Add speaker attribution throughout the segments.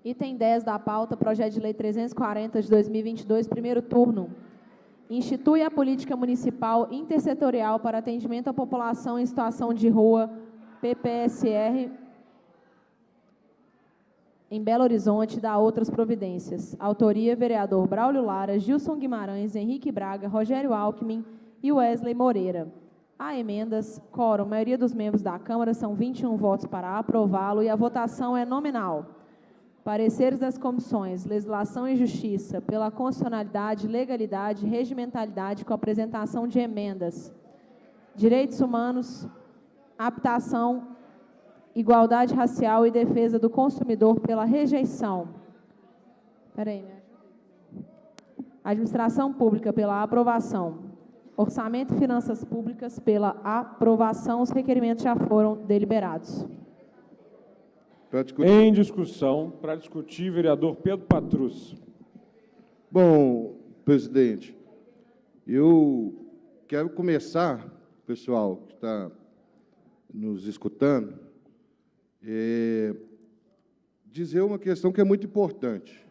Speaker 1: Item 10 da pauta, projeto de lei 340 de 2022, primeiro turno. Institui a política municipal intersetorial para atendimento à população em situação de rua, PPSR, em Belo Horizonte, e dá outras providências. Autoria, vereador Braulio Lara, Gilson Guimarães, Henrique Braga, Rogério Alckmin e Wesley Moreira. Há emendas, quórum, maioria dos membros da Câmara, são 21 votos para aprová-lo e a votação é nominal. Pareceres das comissões Legislação e Justiça pela constitucionalidade, legalidade e regimentalidade com apresentação de emendas. Direitos Humanos, Habitação, Igualdade Racial e Defesa do Consumidor pela rejeição. Administração Pública pela aprovação. Orçamento e Finanças Públicas pela aprovação. Os requerimentos já foram deliberados.
Speaker 2: Em discussão, para discutir, vereador Pedro Patrus.
Speaker 3: Bom, presidente, eu quero começar, pessoal que está nos escutando, dizer uma questão que é muito importante.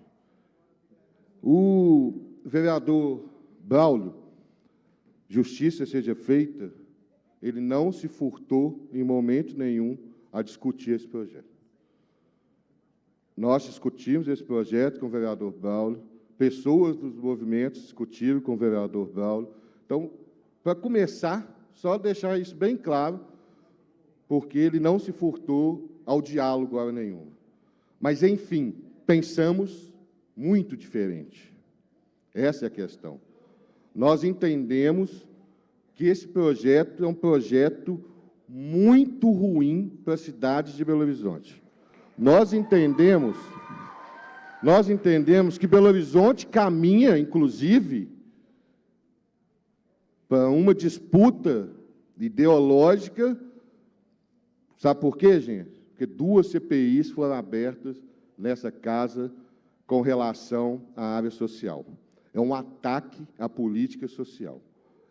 Speaker 3: O vereador Braulio, justiça seja feita, ele não se furtou em momento nenhum a discutir esse projeto. Nós discutimos esse projeto com o vereador Braulio, pessoas dos movimentos discutiram com o vereador Braulio. Então, para começar, só deixar isso bem claro, porque ele não se furtou ao diálogo hora nenhuma. Mas, enfim, pensamos muito diferente. Essa é a questão. Nós entendemos que esse projeto é um projeto muito ruim para a cidade de Belo Horizonte. Nós entendemos que Belo Horizonte caminha, inclusive, para uma disputa ideológica. Sabe por quê, gente? Porque 2 CPIs foram abertas nessa casa com relação à área social. É um ataque à política social.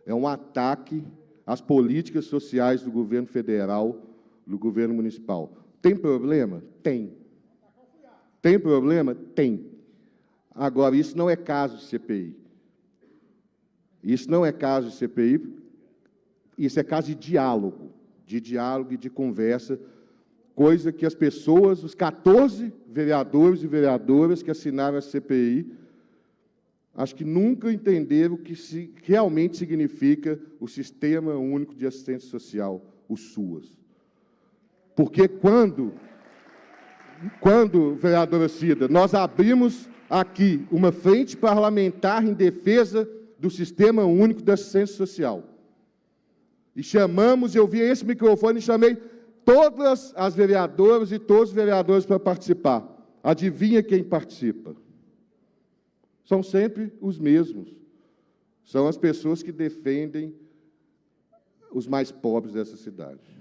Speaker 3: É um ataque às políticas sociais do governo federal, do governo municipal. Tem problema? Tem. Tem problema? Tem. Agora, isso não é caso de CPI. Isso não é caso de CPI, isso é caso de diálogo e de conversa, coisa que as pessoas, os 14 vereadores e vereadoras que assinaram a CPI, acho que nunca entenderam o que realmente significa o Sistema Único de Assistência Social, o SUAS. Porque quando, vereadora Cida, nós abrimos aqui uma frente parlamentar em defesa do Sistema Único de Assistência Social, e chamamos, eu vi esse microfone e chamei todas as vereadoras e todos os vereadores para participar. Adivinha quem participa? São sempre os mesmos. São as pessoas que defendem os mais pobres dessa cidade.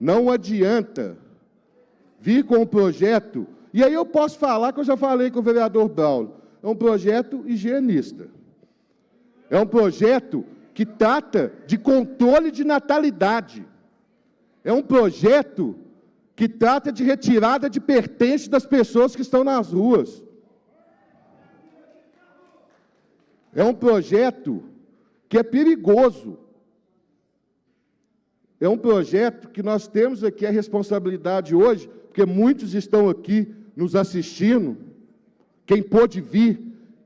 Speaker 3: Não adianta vir com um projeto, e aí eu posso falar que eu já falei com o vereador Braulio, é um projeto higienista. É um projeto que trata de controle de natalidade. É um projeto que trata de retirada de pertences das pessoas que estão nas ruas. É um projeto que é perigoso. É um projeto que nós temos aqui a responsabilidade hoje, porque muitos estão aqui nos assistindo, quem pôde vir,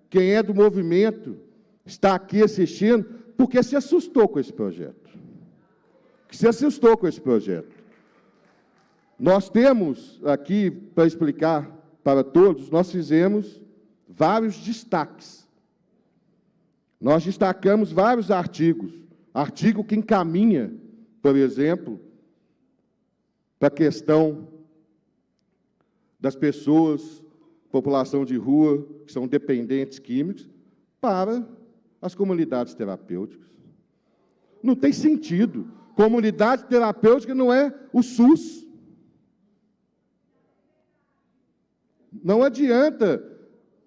Speaker 3: quem é do movimento, está aqui assistindo, porque se assustou com esse projeto. Nós temos aqui, para explicar para todos, nós fizemos vários destaques. Nós destacamos vários artigos. Artigo que encaminha, por exemplo, para a questão das pessoas, população de rua, que são dependentes químicos, para as comunidades terapêuticas. Não tem sentido. Comunidade terapêutica não é o SUS. Não adianta.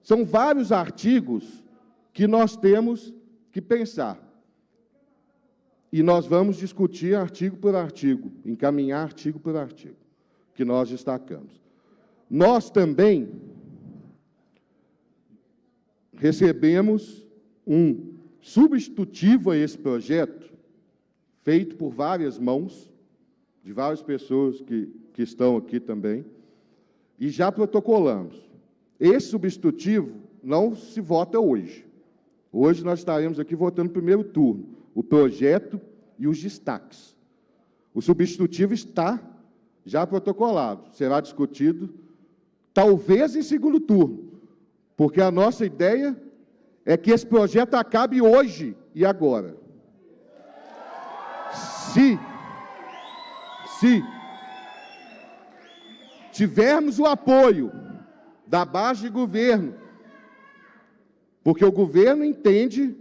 Speaker 3: São vários artigos que nós temos que pensar. E nós vamos discutir artigo por artigo, encaminhar artigo por artigo, que nós destacamos. Nós também recebemos um substitutivo a esse projeto, feito por várias mãos, de várias pessoas que estão aqui também, e já protocolamos. Esse substitutivo não se vota hoje. Hoje nós estaremos aqui votando no primeiro turno, o projeto e os destaques. O substitutivo está já protocolado, será discutido, talvez em segundo turno, porque a nossa ideia é que esse projeto acabe hoje e agora. Se tivermos o apoio da base de governo, porque o governo entende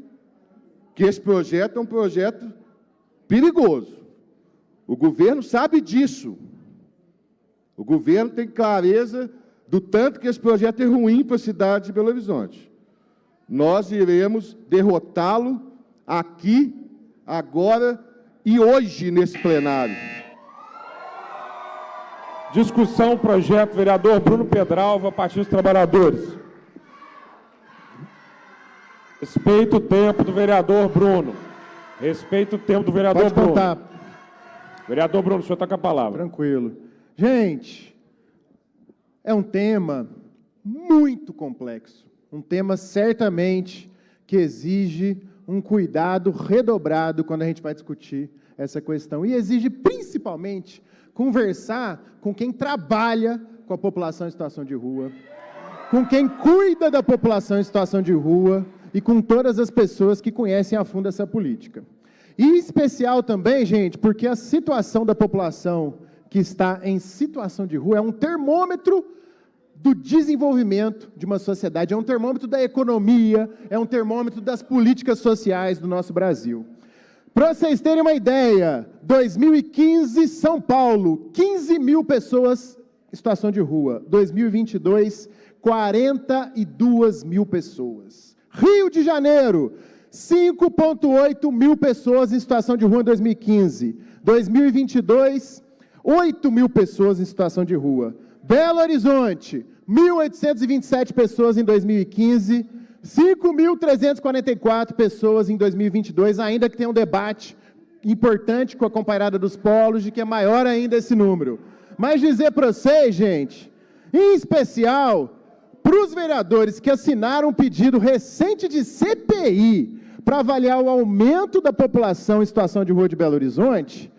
Speaker 3: que esse projeto é um projeto perigoso. O governo sabe disso. O governo tem clareza do tanto que esse projeto é ruim para a cidade de Belo Horizonte. Nós iremos derrotá-lo aqui, agora e hoje, nesse plenário.
Speaker 2: Discussão, projeto, vereador Bruno Pedralva, Partido dos Trabalhadores. Respeita o tempo do vereador Bruno. Respeita o tempo do vereador
Speaker 4: Pode
Speaker 2: Bruno.
Speaker 4: contar.
Speaker 2: Vereador Bruno, o senhor está com a palavra.
Speaker 4: Tranquilo. Gente, é um tema muito complexo. Um tema, certamente, que exige um cuidado redobrado quando a gente vai discutir essa questão. E exige, principalmente, conversar com quem trabalha com a população em situação de rua, com quem cuida da população em situação de rua e com todas as pessoas que conhecem a fundo essa política. E em especial também, gente, porque a situação da população que está em situação de rua é um termômetro do desenvolvimento de uma sociedade, é um termômetro da economia, é um termômetro das políticas sociais do nosso Brasil. Para vocês terem uma ideia, 2015, São Paulo, 15 mil pessoas em situação de rua. 2022, 42 mil pessoas. Rio de Janeiro, 5,8 mil pessoas em situação de rua em 2015. 2022, 8 mil pessoas em situação de rua. Belo Horizonte, 1.827 pessoas em 2015, 5.344 pessoas em 2022, ainda que tenha um debate importante com a comparada dos polos, de que é maior ainda esse número. Mas dizer para vocês, gente, em especial para os vereadores que assinaram um pedido recente de CPI para avaliar o aumento da população em situação de rua de Belo Horizonte,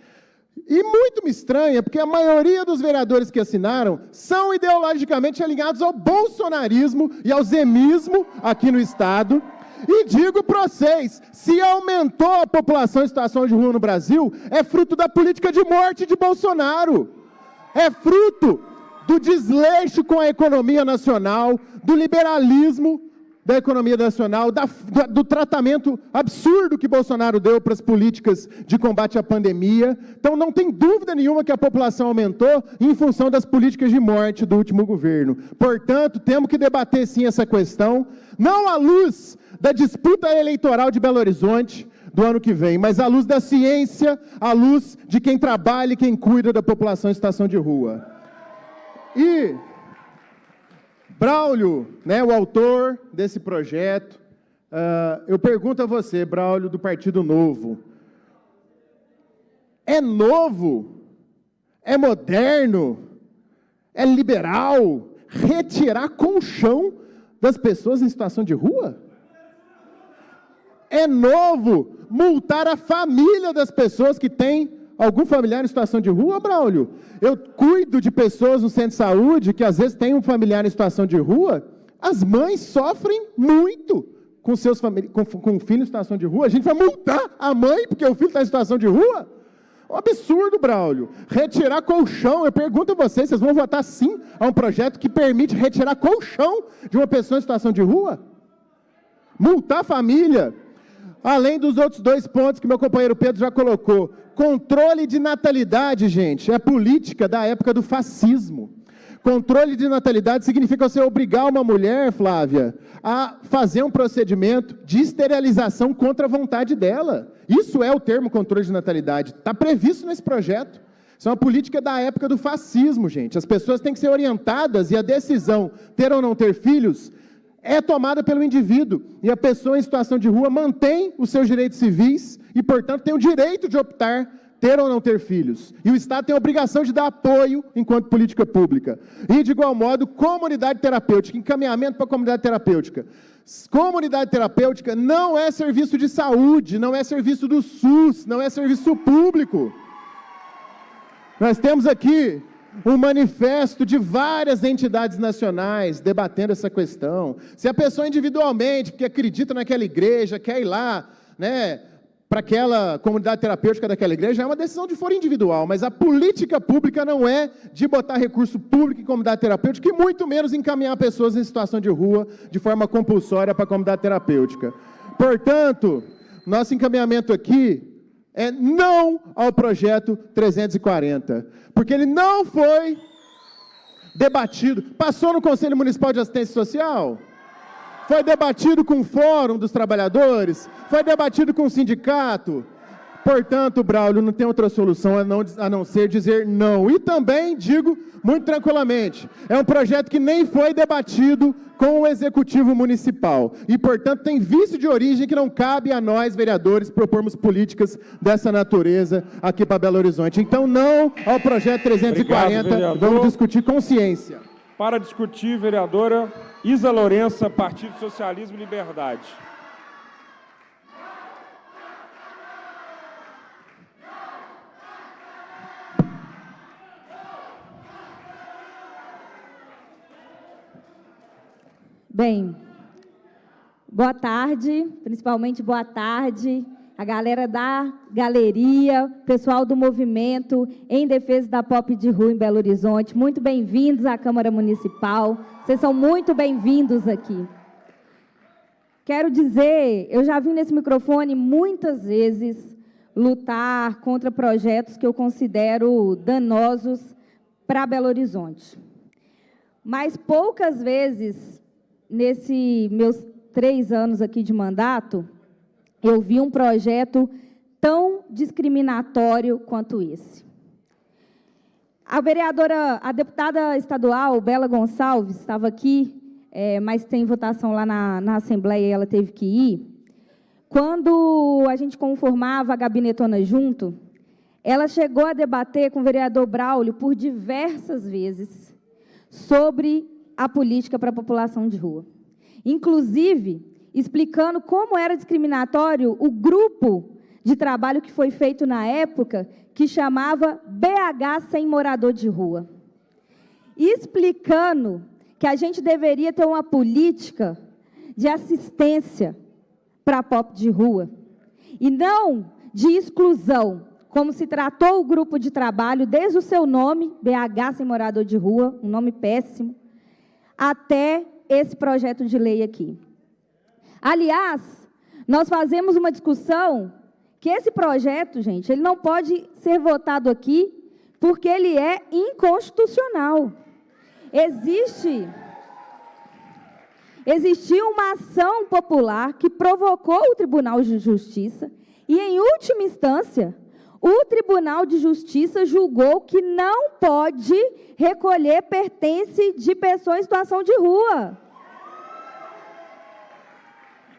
Speaker 4: e muito me estranha, porque a maioria dos vereadores que assinaram são ideologicamente alinhados ao bolsonarismo e ao zemismo aqui no Estado. E digo para vocês, se aumentou a população em situação de rua no Brasil, é fruto da política de morte de Bolsonaro. É fruto do desleixo com a economia nacional, do liberalismo da economia nacional, do tratamento absurdo que Bolsonaro deu para as políticas de combate à pandemia. Então, não tem dúvida nenhuma que a população aumentou em função das políticas de morte do último governo. Portanto, temos que debater sim essa questão, não à luz da disputa eleitoral de Belo Horizonte do ano que vem, mas à luz da ciência, à luz de quem trabalha e quem cuida da população em situação de rua. E Braulio, né, o autor desse projeto, eu pergunto a você, Braulio, do Partido Novo, é novo, é moderno, é liberal retirar colchão das pessoas em situação de rua? É novo multar a família das pessoas que têm algum familiar em situação de rua, Braulio? Eu cuido de pessoas no centro de saúde que às vezes têm um familiar em situação de rua, as mães sofrem muito com seus com o filho em situação de rua. A gente vai multar a mãe porque o filho está em situação de rua? Um absurdo, Braulio. Retirar colchão, eu pergunto a vocês vão votar sim a um projeto que permite retirar colchão de uma pessoa em situação de rua? Multar a família. Além dos outros dois pontos que meu companheiro Pedro já colocou. Controle de natalidade, gente, é política da época do fascismo. Controle de natalidade significa você obrigar uma mulher, Flávia, a fazer um procedimento de esterilização contra a vontade dela. Isso é o termo controle de natalidade. Está previsto nesse projeto. Isso é uma política da época do fascismo, gente. As pessoas têm que ser orientadas e a decisão, ter ou não ter filhos, é tomada pelo indivíduo, e a pessoa em situação de rua mantém os seus direitos civis e, portanto, tem o direito de optar ter ou não ter filhos. E o Estado tem a obrigação de dar apoio enquanto política pública. E, de igual modo, comunidade terapêutica, encaminhamento para a comunidade terapêutica. Comunidade terapêutica não é serviço de saúde, não é serviço do SUS, não é serviço público. Nós temos aqui um manifesto de várias entidades nacionais debatendo essa questão. Se a pessoa individualmente, porque acredita naquela igreja, quer ir lá, né, para aquela comunidade terapêutica daquela igreja, é uma decisão de foro individual, mas a política pública não é de botar recurso público em comunidade terapêutica e muito menos encaminhar pessoas em situação de rua de forma compulsória para a comunidade terapêutica. Portanto, nosso encaminhamento aqui é não ao projeto 340, porque ele não foi debatido. Passou no Conselho Municipal de Assistência Social? Foi debatido com o Fórum dos Trabalhadores? Foi debatido com o sindicato? Portanto, Braulio, não tem outra solução a não ser dizer não. E também digo, muito tranquilamente, é um projeto que nem foi debatido com o Executivo Municipal. E, portanto, tem vício de origem que não cabe a nós, vereadores, propormos políticas dessa natureza aqui para Belo Horizonte. Então, não ao projeto 340,
Speaker 2: obrigado,
Speaker 4: vamos discutir com ciência.
Speaker 2: Para discutir, vereadora Isa Lourença, Partido Socialismo e Liberdade.
Speaker 5: Bem, boa tarde, principalmente boa tarde, a galera da galeria, pessoal do movimento em defesa da pop de rua em Belo Horizonte, muito bem-vindos à Câmara Municipal, vocês são muito bem-vindos aqui. Quero dizer, eu já vim nesse microfone muitas vezes lutar contra projetos que eu considero danosos para Belo Horizonte, mas poucas vezes, nesses meus 3 anos aqui de mandato, eu vi um projeto tão discriminatório quanto esse. A deputada estadual, Bela Gonçalves, estava aqui, mas tem votação lá na Assembleia e ela teve que ir. Quando a gente conformava a gabinetona junto, ela chegou a debater com o vereador Braulio por diversas vezes sobre a política para a população de rua. Inclusive, explicando como era discriminatório o grupo de trabalho que foi feito na época, que chamava BH Sem Morador de Rua. Explicando que a gente deveria ter uma política de assistência para a pop de rua, e não de exclusão, como se tratou o grupo de trabalho, desde o seu nome, BH Sem Morador de Rua, um nome péssimo, até esse projeto de lei aqui. Aliás, nós fazemos uma discussão que esse projeto, gente, ele não pode ser votado aqui porque ele é inconstitucional. Existiu uma ação popular que provocou o Tribunal de Justiça e, em última instância, o Tribunal de Justiça julgou que não pode recolher pertence de pessoa em situação de rua.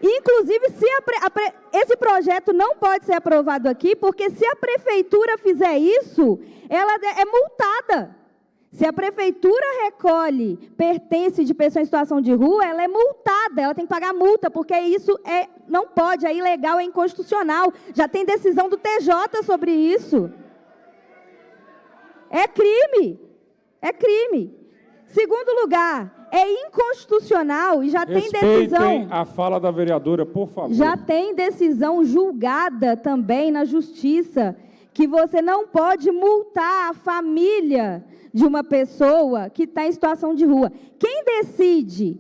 Speaker 5: Inclusive, esse projeto não pode ser aprovado aqui, porque se a prefeitura fizer isso, ela é multada. Se a prefeitura recolhe pertence de pessoa em situação de rua, ela é multada, ela tem que pagar multa, porque isso não pode, é ilegal, é inconstitucional. Já tem decisão do TJ sobre isso. É crime. É crime. Segundo lugar, é inconstitucional e já tem decisão...
Speaker 2: Respeitem a fala da vereadora, por favor.
Speaker 5: Já tem decisão julgada também na Justiça, que você não pode multar a família de uma pessoa que está em situação de rua. Quem decide...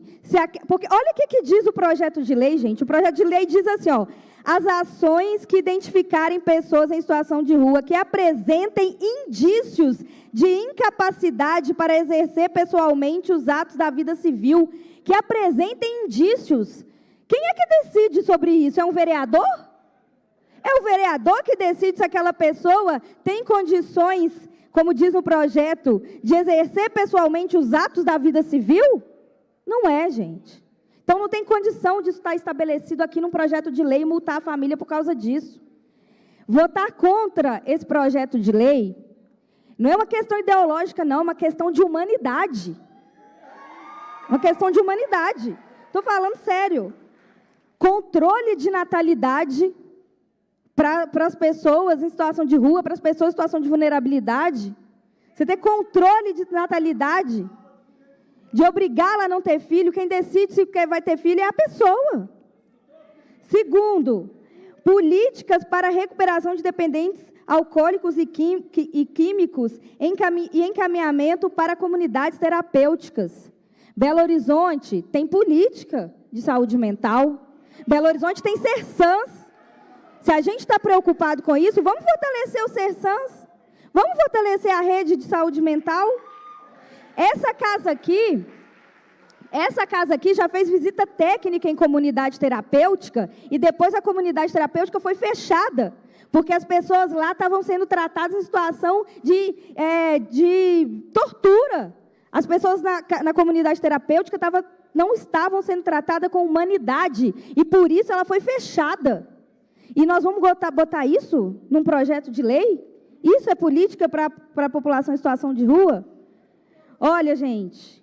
Speaker 5: Porque olha o que diz o projeto de lei, gente. O projeto de lei diz assim, ó, as ações que identificarem pessoas em situação de rua que apresentem indícios de incapacidade para exercer pessoalmente os atos da vida civil, que apresentem indícios. Quem é que decide sobre isso? É um vereador? É o vereador que decide se aquela pessoa tem condições, como diz no projeto, de exercer pessoalmente os atos da vida civil? Não é, gente. Então, não tem condição disso estar estabelecido aqui num projeto de lei e multar a família por causa disso. Votar contra esse projeto de lei não é uma questão ideológica, não, é uma questão de humanidade. Uma questão de humanidade. Estou falando sério. Controle de natalidade para as pessoas em situação de rua, para as pessoas em situação de vulnerabilidade. Você ter controle de natalidade, de obrigá-la a não ter filho, quem decide se vai ter filho é a pessoa. Segundo, políticas para a recuperação de dependentes alcoólicos e químicos e encaminhamento para comunidades terapêuticas. Belo Horizonte tem política de saúde mental. Belo Horizonte tem Sersans. Se a gente está preocupado com isso, vamos fortalecer o Sersans. Vamos fortalecer a rede de saúde mental. Essa casa aqui já fez visita técnica em comunidade terapêutica e depois a comunidade terapêutica foi fechada, porque as pessoas lá estavam sendo tratadas em situação de tortura. As pessoas na comunidade terapêutica não estavam sendo tratadas com humanidade e por isso ela foi fechada. E nós vamos botar isso num projeto de lei? Isso é política para a população em situação de rua? Olha, gente,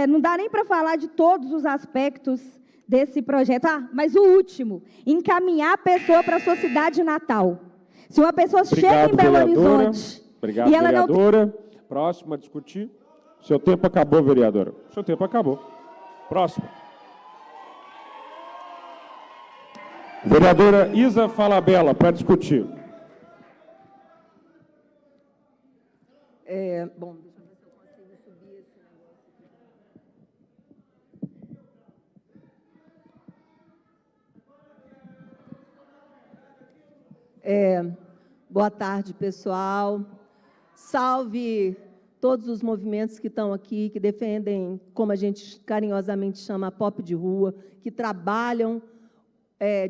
Speaker 5: não dá nem para falar de todos os aspectos desse projeto. Mas o último, encaminhar a pessoa para a sua cidade natal. Se uma pessoa chega em Belo Horizonte...
Speaker 2: Obrigado,
Speaker 5: e ela
Speaker 2: vereadora. Próxima a discutir. Seu tempo acabou, vereadora. Seu tempo acabou. Próximo. Vereadora Isa Falabella, para discutir.
Speaker 6: Bom, deixa eu ver se eu consigo subir esse negócio. Boa tarde, pessoal. Salve todos os movimentos que estão aqui, que defendem, como a gente carinhosamente chama, a pop de rua, que trabalham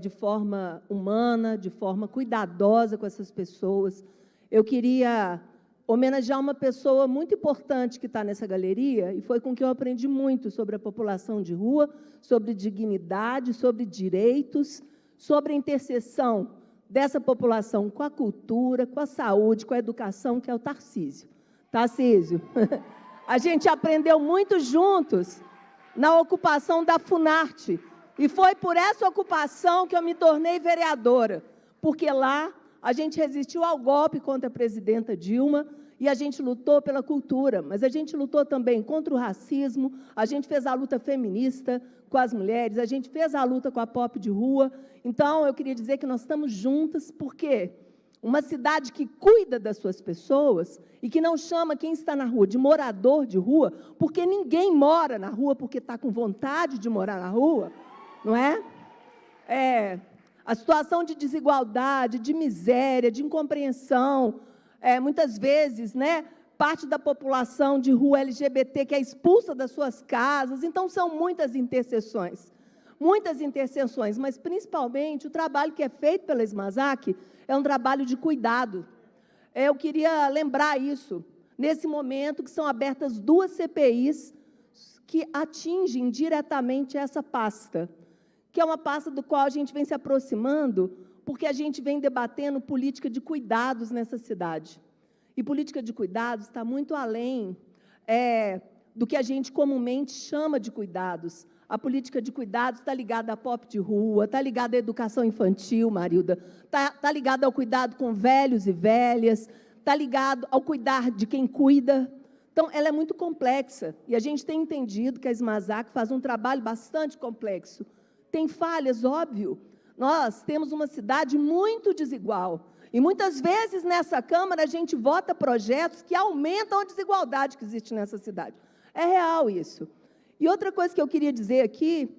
Speaker 6: de forma humana, de forma cuidadosa com essas pessoas. Eu queria homenagear uma pessoa muito importante que está nessa galeria, e foi com que eu aprendi muito sobre a população de rua, sobre dignidade, sobre direitos, sobre a interseção dessa população com a cultura, com a saúde, com a educação, que é o Tarcísio. Tarcísio, a gente aprendeu muito juntos na ocupação da Funarte, e foi por essa ocupação que eu me tornei vereadora, porque lá a gente resistiu ao golpe contra a presidenta Dilma e a gente lutou pela cultura, mas a gente lutou também contra o racismo, a gente fez a luta feminista com as mulheres, a gente fez a luta com a pop de rua. Então, eu queria dizer que nós estamos juntas, porque uma cidade que cuida das suas pessoas e que não chama quem está na rua de morador de rua, porque ninguém mora na rua porque está com vontade de morar na rua, não é? A situação de desigualdade, de miséria, de incompreensão, muitas vezes, né, parte da população de rua LGBT que é expulsa das suas casas. Então, são muitas interseções, mas, principalmente, o trabalho que é feito pela SMASAC é um trabalho de cuidado. Eu queria lembrar isso, nesse momento que são abertas 2 CPIs que atingem diretamente essa pasta, que é uma pasta do qual a gente vem se aproximando, porque a gente vem debatendo política de cuidados nessa cidade. E política de cuidados está muito além do que a gente comumente chama de cuidados. A política de cuidados está ligada à pop de rua, está ligada à educação infantil, Marilda, está ligada ao cuidado com velhos e velhas, está ligado ao cuidar de quem cuida. Então, ela é muito complexa, e a gente tem entendido que a SMASAC faz um trabalho bastante complexo. Tem falhas, óbvio. Nós temos uma cidade muito desigual, e muitas vezes nessa Câmara a gente vota projetos que aumentam a desigualdade que existe nessa cidade. É real isso. E outra coisa que eu queria dizer aqui,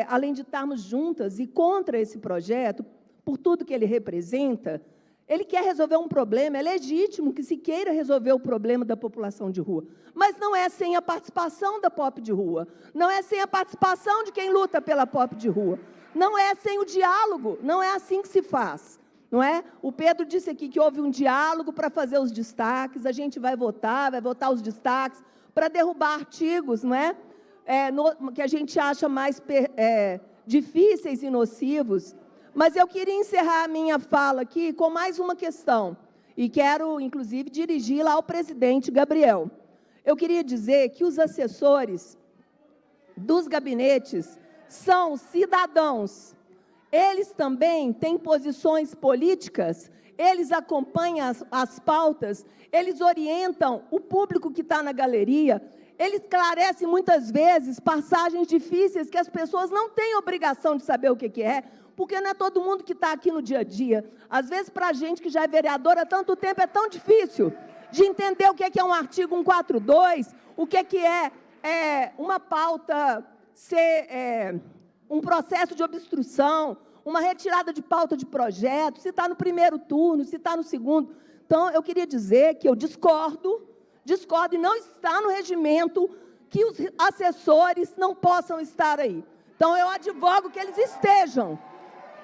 Speaker 6: além de estarmos juntas e contra esse projeto, por tudo que ele representa, ele quer resolver um problema, é legítimo que se queira resolver o problema da população de rua, mas não é sem a participação da pop de rua, não é sem a participação de quem luta pela pop de rua, não é sem o diálogo, não é assim que se faz, não é? O Pedro disse aqui que houve um diálogo para fazer os destaques, a gente vai votar os destaques para derrubar artigos, não é? que a gente acha mais difíceis e nocivos. Mas eu queria encerrar a minha fala aqui com mais uma questão, e quero, inclusive, dirigi-la ao presidente Gabriel. Eu queria dizer que os assessores dos gabinetes são cidadãos. Eles também têm posições políticas, eles acompanham as pautas, eles orientam o público que está na galeria, eles esclarecem muitas vezes passagens difíceis que as pessoas não têm obrigação de saber o que é, porque não é todo mundo que está aqui no dia a dia. Às vezes, para a gente que já é vereador há tanto tempo, é tão difícil de entender o que é um artigo 142, o que é uma pauta ser um processo de obstrução, uma retirada de pauta de projeto, se está no primeiro turno, se está no segundo. Então, eu queria dizer que eu discordo e não está no regimento que os assessores não possam estar aí. Então, eu advogo que eles estejam,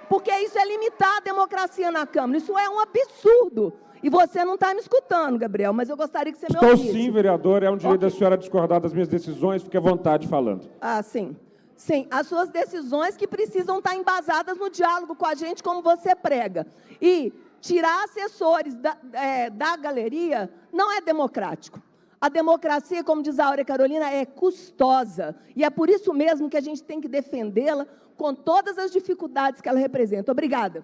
Speaker 6: porque isso é limitar a democracia na Câmara. Isso é um absurdo. E você não está me escutando, Gabriel, mas eu gostaria que você me ouvisse.
Speaker 2: Estou sim, vereador. É um direito da senhora discordar das minhas decisões. Fique à vontade falando.
Speaker 6: Ah, sim. Sim, as suas decisões que precisam estar embasadas no diálogo com a gente, como você prega. E tirar assessores da galeria não é democrático. A democracia, como diz a Áurea Carolina, é custosa. E é por isso mesmo que a gente tem que defendê-la com todas as dificuldades que ela representa. Obrigada.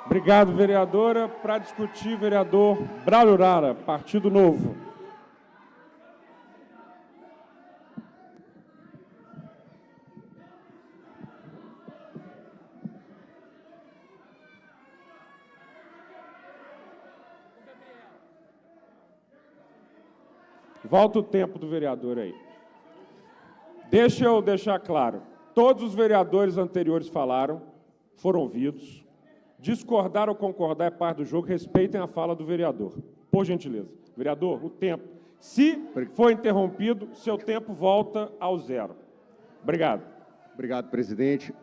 Speaker 2: Obrigado, vereadora. Para discutir, vereador Braulio Lara, Partido Novo. Volta o tempo do vereador aí. Deixa eu deixar claro. Todos os vereadores anteriores falaram, foram ouvidos. Discordar ou concordar é parte do jogo. Respeitem a fala do vereador. Por gentileza. Vereador, o tempo. Se for interrompido, seu tempo volta ao zero. Obrigado.
Speaker 7: Obrigado, presidente.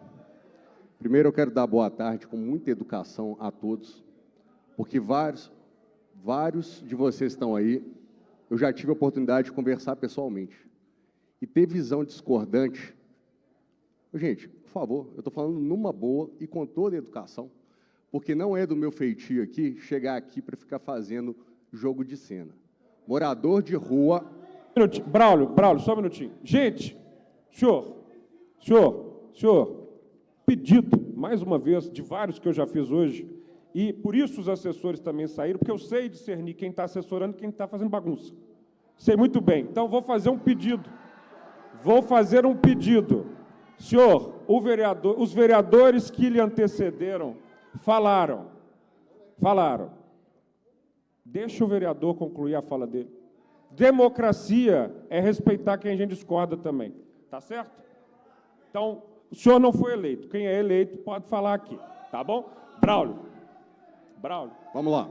Speaker 7: Primeiro, eu quero dar boa tarde com muita educação a todos, porque vários de vocês estão aí. Eu já tive a oportunidade de conversar pessoalmente. E ter visão discordante. Gente, por favor, eu estou falando numa boa e com toda a educação, porque não é do meu feitio aqui chegar aqui para ficar fazendo jogo de cena. Morador de rua...
Speaker 2: Braulio, só um minutinho. Gente, senhor, pedido, mais uma vez, de vários que eu já fiz hoje, e por isso os assessores também saíram, porque eu sei discernir quem está assessorando e quem está fazendo bagunça. Sei muito bem. Então, vou fazer um pedido. Senhor, os vereadores que lhe antecederam falaram. Deixa o vereador concluir a fala dele. Democracia é respeitar quem a gente discorda também. Tá certo? Então, o senhor não foi eleito. Quem é eleito pode falar aqui. Tá bom? Braulio.
Speaker 7: Vamos lá.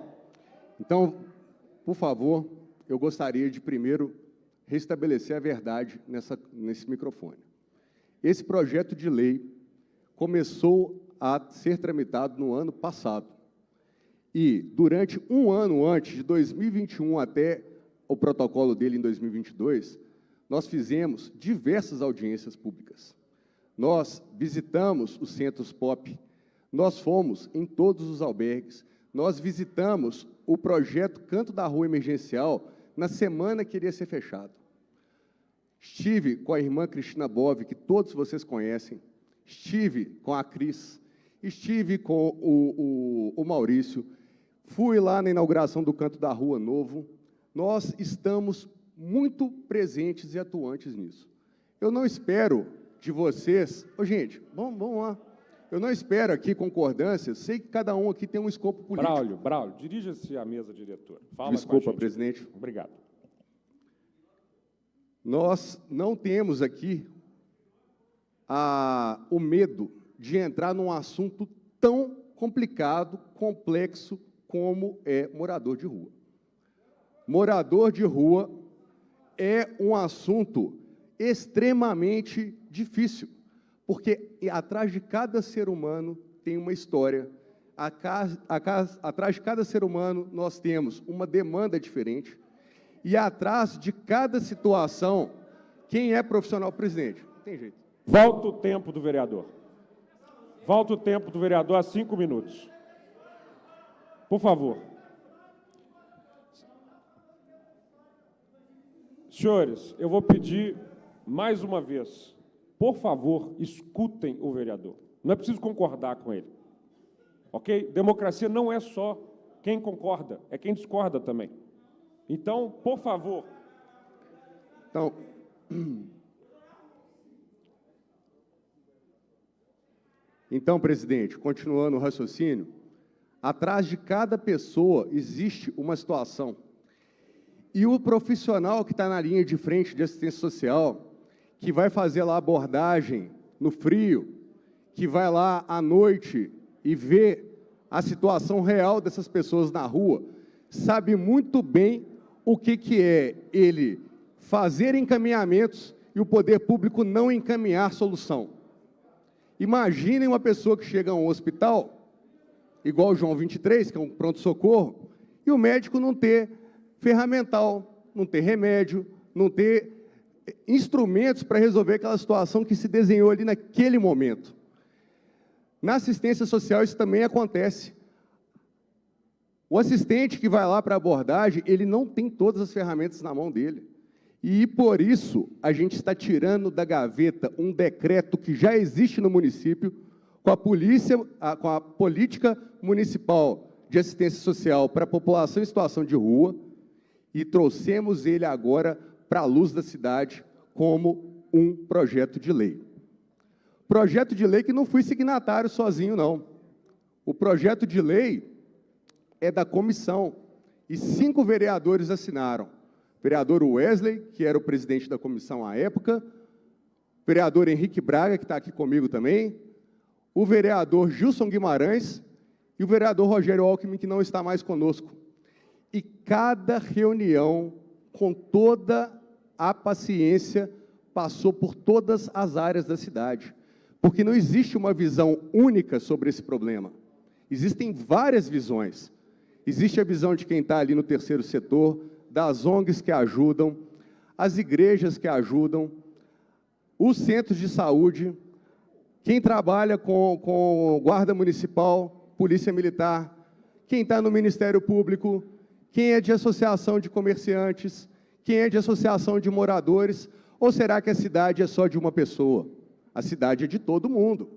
Speaker 7: Então, por favor, eu gostaria de primeiro restabelecer a verdade nesse microfone. Esse projeto de lei começou a ser tramitado no ano passado. E, durante um ano antes, de 2021 até o protocolo dele em 2022, nós fizemos diversas audiências públicas. Nós visitamos os centros POP, nós fomos em todos os albergues, nós visitamos o projeto Canto da Rua Emergencial na semana que iria ser fechado. Estive com a irmã Cristina Bove, que todos vocês conhecem, estive com a Cris, estive com o Maurício, fui lá na inauguração do Canto da Rua Novo. Nós estamos muito presentes e atuantes nisso. Eu não espero de vocês... gente, vamos lá. Eu não espero aqui concordância, sei que cada um aqui tem um escopo político.
Speaker 2: Braulio, dirija-se à mesa diretora. Fala
Speaker 7: Desculpa,
Speaker 2: com a gente.
Speaker 7: presidente.
Speaker 2: Obrigado.
Speaker 7: Nós não temos aqui o medo de entrar num assunto tão complicado, complexo, como é morador de rua. Morador de rua é um assunto extremamente difícil, porque atrás de cada ser humano tem uma história, atrás de cada ser humano nós temos uma demanda diferente, e atrás de cada situação quem é profissional, presidente. Não tem jeito.
Speaker 2: Volta o tempo do vereador. Volta o tempo do vereador a 5 minutos. Por favor. Senhores, eu vou pedir mais uma vez, por favor, escutem o vereador. Não é preciso concordar com ele. Ok? Democracia não é só quem concorda, é quem discorda também. Então, por favor.
Speaker 7: Então, presidente, continuando o raciocínio, atrás de cada pessoa existe uma situação. E o profissional que está na linha de frente de assistência social, que vai fazer lá a abordagem no frio, que vai lá à noite e ver a situação real dessas pessoas na rua, sabe muito bem o que é ele fazer encaminhamentos e o poder público não encaminhar solução. Imaginem uma pessoa que chega a um hospital, igual o João 23, que é um pronto-socorro, e o médico não ter ferramental, não ter remédio, não ter instrumentos para resolver aquela situação que se desenhou ali naquele momento. Na assistência social isso também acontece. O assistente que vai lá para a abordagem, ele não tem todas as ferramentas na mão dele. E, por isso, a gente está tirando da gaveta um decreto que já existe no município, com a política municipal de assistência social para a população em situação de rua, e trouxemos ele agora para a luz da cidade como um projeto de lei. Projeto de lei que não fui signatário sozinho, não. O projeto de lei é da comissão, e 5 vereadores assinaram. O vereador Wesley, que era o presidente da comissão à época, o vereador Henrique Braga, que está aqui comigo também, o vereador Gilson Guimarães e o vereador Rogério Alckmin, que não está mais conosco. E cada reunião, com toda a paciência, passou por todas as áreas da cidade, porque não existe uma visão única sobre esse problema. Existem várias visões. Existe a visão de quem está ali no terceiro setor, das ONGs que ajudam, as igrejas que ajudam, os centros de saúde, quem trabalha com guarda municipal, polícia militar, quem está no Ministério Público, quem é de associação de comerciantes, quem é de associação de moradores, ou será que a cidade é só de uma pessoa? A cidade é de todo mundo.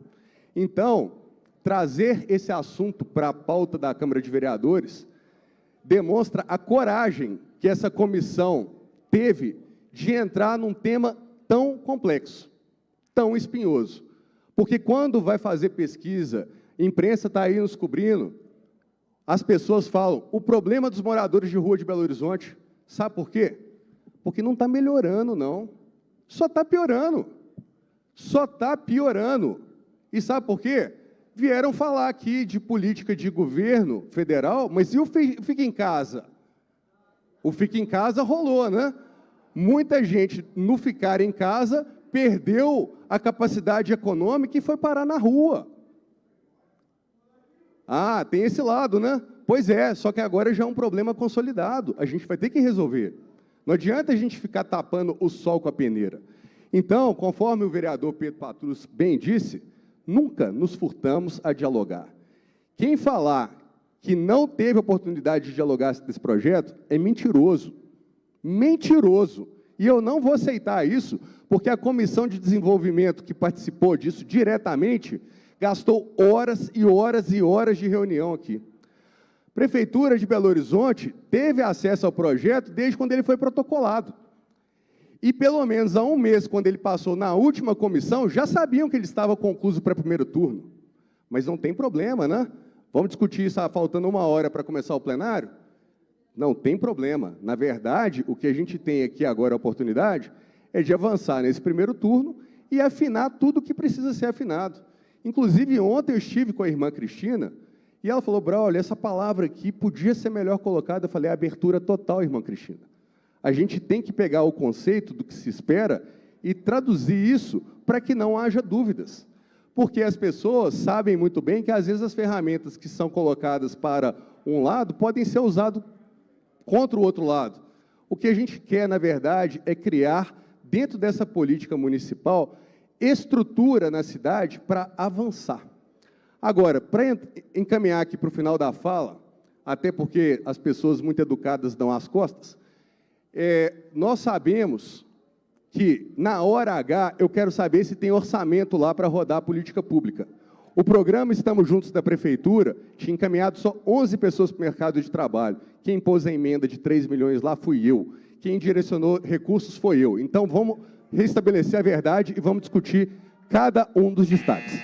Speaker 7: Então, trazer esse assunto para a pauta da Câmara de Vereadores demonstra a coragem que essa comissão teve de entrar num tema tão complexo, tão espinhoso. Porque quando vai fazer pesquisa, a imprensa está aí nos cobrindo, as pessoas falam, o problema dos moradores de rua de Belo Horizonte, sabe por quê? Porque não está melhorando, não. Só está piorando. Só está piorando. E sabe por quê? Vieram falar aqui de política de governo federal, mas e o Fica em Casa? O Fica em Casa rolou, né? Muita gente, no ficar em casa, perdeu a capacidade econômica e foi parar na rua. Ah, tem esse lado, né? Pois é, só que agora já é um problema consolidado. A gente vai ter que resolver. Não adianta a gente ficar tapando o sol com a peneira. Então, conforme o vereador Pedro Patrus bem disse, nunca nos furtamos a dialogar. Quem falar que não teve oportunidade de dialogar desse projeto é mentiroso. Mentiroso. E eu não vou aceitar isso, porque a comissão de desenvolvimento que participou disso diretamente gastou horas e horas e horas de reunião aqui. A Prefeitura de Belo Horizonte teve acesso ao projeto desde quando ele foi protocolado. E pelo menos há um mês, quando ele passou na última comissão, já sabiam que ele estava concluído para o primeiro turno. Mas não tem problema, né? Vamos discutir isso faltando 1 hora para começar o plenário? Não tem problema. Na verdade, o que a gente tem aqui agora a oportunidade é de avançar nesse primeiro turno e afinar tudo o que precisa ser afinado. Inclusive, ontem eu estive com a irmã Cristina e ela falou, Braulio, essa palavra aqui podia ser melhor colocada. Eu falei, abertura total, irmã Cristina. A gente tem que pegar o conceito do que se espera e traduzir isso para que não haja dúvidas. Porque as pessoas sabem muito bem que, às vezes, as ferramentas que são colocadas para um lado podem ser usadas contra o outro lado. O que a gente quer, na verdade, é criar dentro dessa política municipal, estrutura na cidade para avançar. Agora, para encaminhar aqui para o final da fala, até porque as pessoas muito educadas dão as costas, nós sabemos que, na hora H, eu quero saber se tem orçamento lá para rodar a política pública. O programa Estamos Juntos da Prefeitura tinha encaminhado só 11 pessoas para o mercado de trabalho. Quem pôs a emenda de 3 milhões lá fui eu. Quem direcionou recursos foi eu. Então, vamos restabelecer a verdade e vamos discutir cada um dos destaques.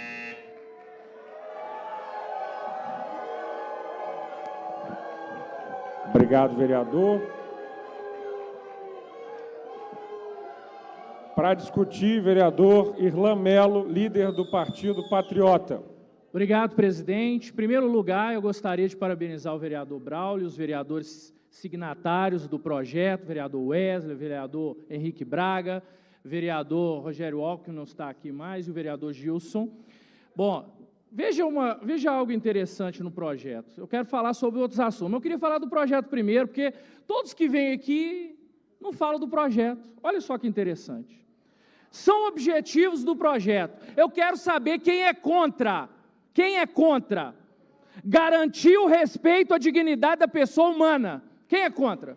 Speaker 2: Obrigado, vereador. Para discutir, vereador Irlan Melo, líder do Partido Patriota.
Speaker 8: Obrigado, presidente. Em primeiro lugar, eu gostaria de parabenizar o vereador Braulio, os vereadores signatários do projeto, vereador Wesley, vereador Henrique Braga, vereador Rogério Alckmin, que não está aqui mais, e o vereador Gilson. Bom, veja algo interessante no projeto. Eu quero falar sobre outros assuntos, mas eu queria falar do projeto primeiro, porque todos que vêm aqui não falam do projeto. Olha só que interessante. São objetivos do projeto. Eu quero saber quem é contra. Quem é contra? Garantir o respeito à dignidade da pessoa humana. Quem é contra?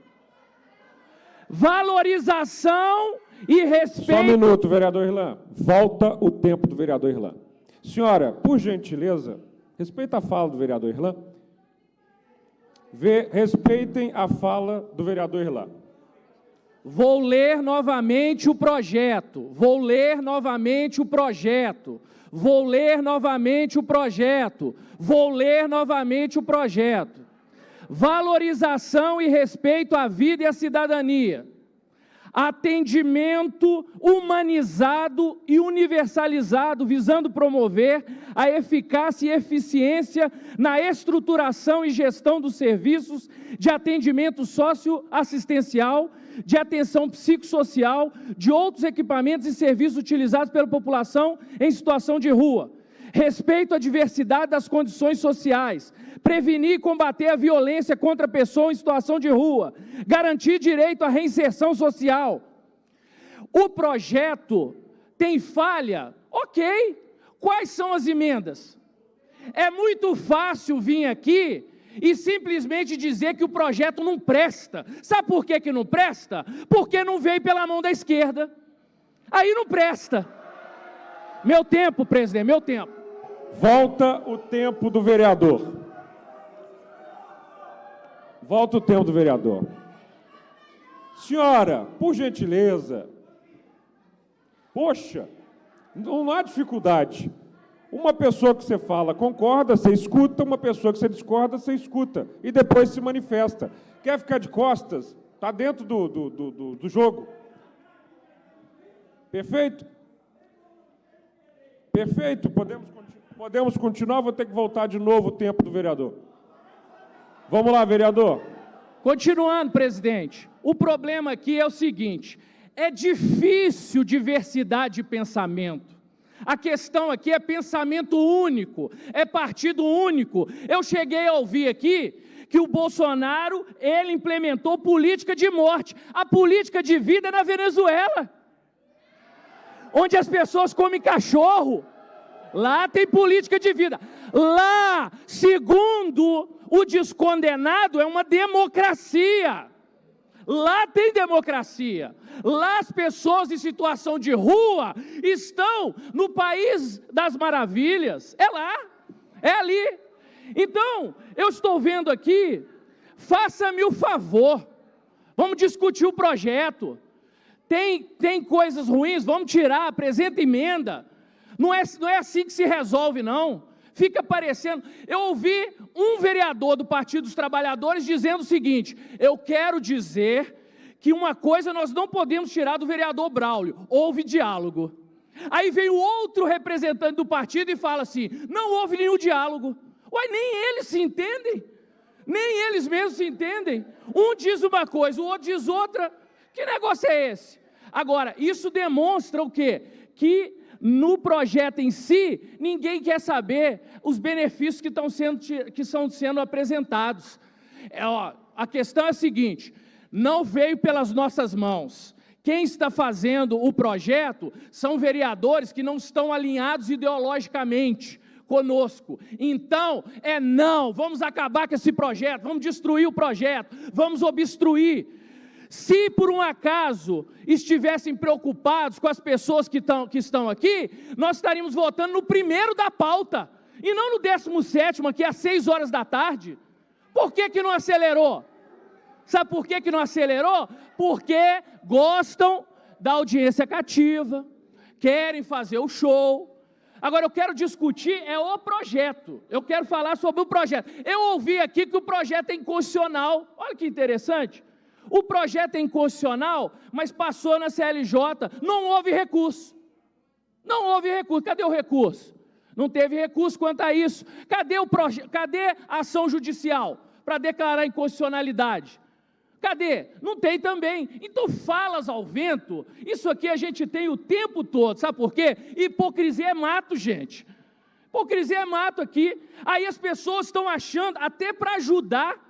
Speaker 8: Valorização e respeito...
Speaker 2: Só um minuto, vereador Irlan. Volta o tempo do vereador Irlan. Senhora, por gentileza, respeita a fala do vereador Irlan. Respeitem a fala do vereador Irlan.
Speaker 8: Vou ler novamente o projeto. Vou ler novamente o projeto. Vou ler novamente o projeto. Vou ler novamente o projeto. Valorização e respeito à vida e à cidadania. Atendimento humanizado e universalizado, visando promover a eficácia e eficiência na estruturação e gestão dos serviços de atendimento socioassistencial, de atenção psicossocial, de outros equipamentos e serviços utilizados pela população em situação de rua. Respeito à diversidade das condições sociais, prevenir e combater a violência contra a pessoa em situação de rua, garantir direito à reinserção social. O projeto tem falha? Ok. Quais são as emendas? É muito fácil vir aqui e simplesmente dizer que o projeto não presta. Sabe por que não presta? Porque não veio pela mão da esquerda. Aí não presta. Meu tempo, presidente, meu tempo.
Speaker 2: Volta o tempo do vereador. Volta o tempo do vereador. Senhora, por gentileza. Poxa, não há dificuldade. Uma pessoa que você fala concorda, você escuta. Uma pessoa que você discorda, você escuta. E depois se manifesta. Quer ficar de costas? Está dentro do jogo. Perfeito? Perfeito. Podemos continuar, vou ter que voltar de novo o tempo do vereador. Vamos lá, vereador.
Speaker 8: Continuando, presidente. O problema aqui é o seguinte, é difícil diversidade de pensamento. A questão aqui é pensamento único, é partido único. Eu cheguei a ouvir aqui que o Bolsonaro, ele implementou política de morte. A política de vida é na Venezuela, onde as pessoas comem cachorro. Lá tem política de vida. Lá, segundo o descondenado, é uma democracia. Lá tem democracia. Lá as pessoas em situação de rua estão no país das maravilhas. É lá, é ali. Então, eu estou vendo aqui, faça-me o favor, vamos discutir o projeto. Tem coisas ruins, vamos tirar, apresenta emenda. Não é assim que se resolve, não. Fica parecendo... Eu ouvi um vereador do Partido dos Trabalhadores dizendo o seguinte, eu quero dizer que uma coisa nós não podemos tirar do vereador Braulio, houve diálogo. Aí vem o outro representante do partido e fala assim, não houve nenhum diálogo. Uai, nem eles se entendem, nem eles mesmos se entendem. Um diz uma coisa, o outro diz outra. Que negócio é esse? Agora, isso demonstra o quê? Que no projeto em si, ninguém quer saber os benefícios que estão sendo apresentados. A questão é a seguinte, não veio pelas nossas mãos. Quem está fazendo o projeto são vereadores que não estão alinhados ideologicamente conosco. Então, não, vamos acabar com esse projeto, vamos destruir o projeto, vamos obstruir. Se por um acaso estivessem preocupados com as pessoas que estão aqui, nós estaríamos votando no primeiro da pauta, e não no 17º, aqui às 6 horas da tarde. Por que não acelerou? Sabe por que não acelerou? Porque gostam da audiência cativa, querem fazer o show. Agora, eu quero discutir o projeto, eu quero falar sobre o projeto. Eu ouvi aqui que o projeto é inconstitucional, olha que interessante. O projeto é inconstitucional, mas passou na CLJ, não houve recurso. Não houve recurso, cadê o recurso? Não teve recurso quanto a isso. Cadê a ação judicial para declarar a inconstitucionalidade? Cadê? Não tem também. Então, falas ao vento, isso aqui a gente tem o tempo todo, sabe por quê? Hipocrisia é mato, gente. Hipocrisia é mato aqui. Aí as pessoas estão achando, até para ajudar,